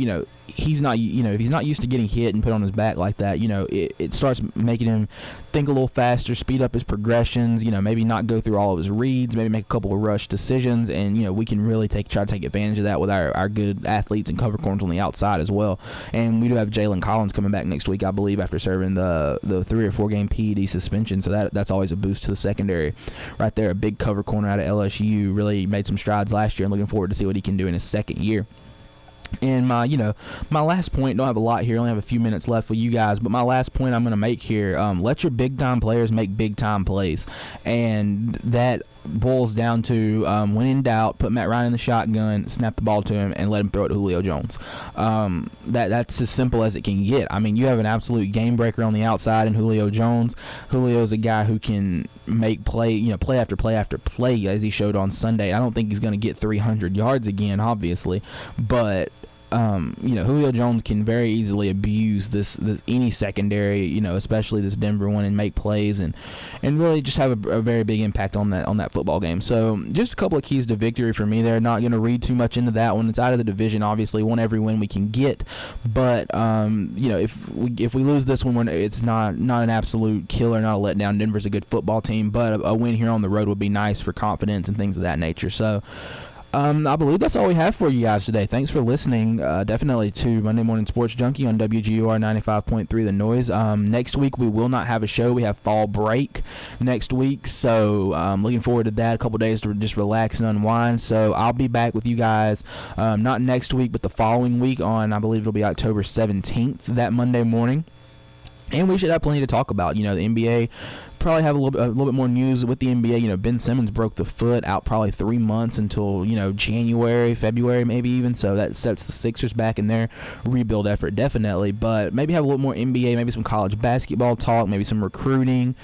he's not, if he's not used to getting hit and put on his back like that, it starts making him think a little faster, speed up his progressions, maybe not go through all of his reads, maybe make a couple of rush decisions, and, we can really try to take advantage of that with our good athletes and cover corners on the outside as well. And we do have Jalen Collins coming back next week, I believe, after serving the 3 or 4 game PED suspension, so that's always a boost to the secondary right there. A big cover corner out of LSU, really made some strides last year, and looking forward to see what he can do in his second year. And my last point, don't have a lot here, only have a few minutes left with you guys, but my last point I'm going to make here, let your big-time players make big-time plays. And that boils down to, when in doubt, put Matt Ryan in the shotgun, snap the ball to him, and let him throw it to Julio Jones. That's as simple as it can get. I mean, you have an absolute game breaker on the outside in Julio Jones. Julio's a guy who can make play after play after play, as he showed on Sunday. I don't think he's going to get 300 yards again, obviously, but Julio Jones can very easily abuse this any secondary, especially this Denver one, and make plays and really just have a very big impact on that football game. So just a couple of keys to victory for me there. Not going to read too much into that one. It's out of the division, obviously. Want every win we can get, but if we lose this one, it's not an absolute killer, not a letdown. Denver's a good football team, but a win here on the road would be nice for confidence and things of that nature. So I believe that's all we have for you guys today. Thanks for listening, definitely, to Monday Morning Sports Junkie on WGUR 95.3 The Noise. Next week we will not have a show. We have fall break next week, so looking forward to that. A couple days to just relax and unwind. So I'll be back with you guys, not next week, but the following week on, I believe it'll be October 17th, that Monday morning. And we should have plenty to talk about. The NBA, probably have a little bit more news with the NBA. Ben Simmons broke the foot, out probably 3 months until January, February maybe even. So that sets the Sixers back in their rebuild effort, definitely. But maybe have a little more NBA, maybe some college basketball talk, maybe some recruiting,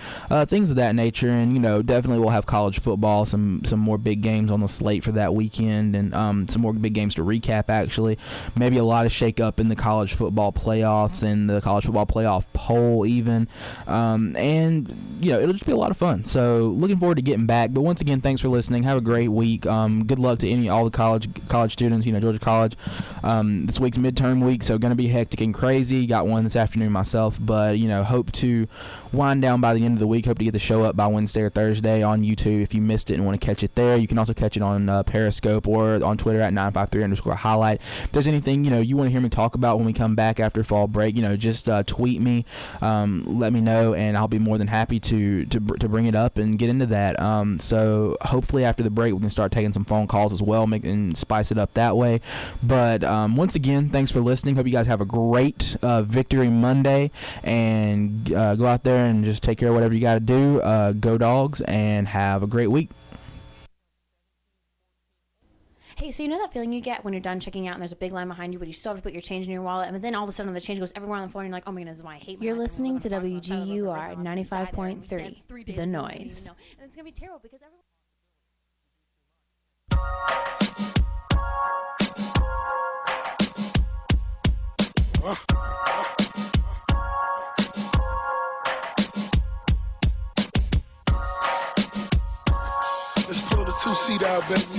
things of that nature. And definitely we'll have college football, some more big games on the slate for that weekend, and some more big games to recap. Actually, maybe a lot of shake up in the college football playoffs and the college football playoff poll even, and it'll just be a lot of fun. So looking forward to getting back. But once again, thanks for listening. Have a great week. Good luck to all the college students. Georgia College. This week's midterm week, so going to be hectic and crazy. Got one this afternoon myself, but hope to wind down by the end of the week. Hope to get the show up by Wednesday or Thursday on YouTube. If you missed it and want to catch it there, you can also catch it on Periscope or on Twitter at 953_highlight. If there's anything you want to hear me talk about when we come back after fall break, just tweet me, let me know, and I'll be more than happy to bring it up and get into that. So hopefully after the break we can start taking some phone calls as well, and spice it up that way. But once again, thanks for listening. Hope you guys have a great Victory Monday, and go out there and just take care of whatever you got to do. Go Dogs, and have a great week. Hey, so you know that feeling you get when you're done checking out and there's a big line behind you, but you still have to put your change in your wallet, and then all of a sudden the change goes everywhere on the floor, and you're like, oh my goodness, why I hate my You're life. listening to I'm gonna WGUR look on the side, 95.3, The Noise. And it's going to be terrible because everyone... Let's pull the two-seat out, baby.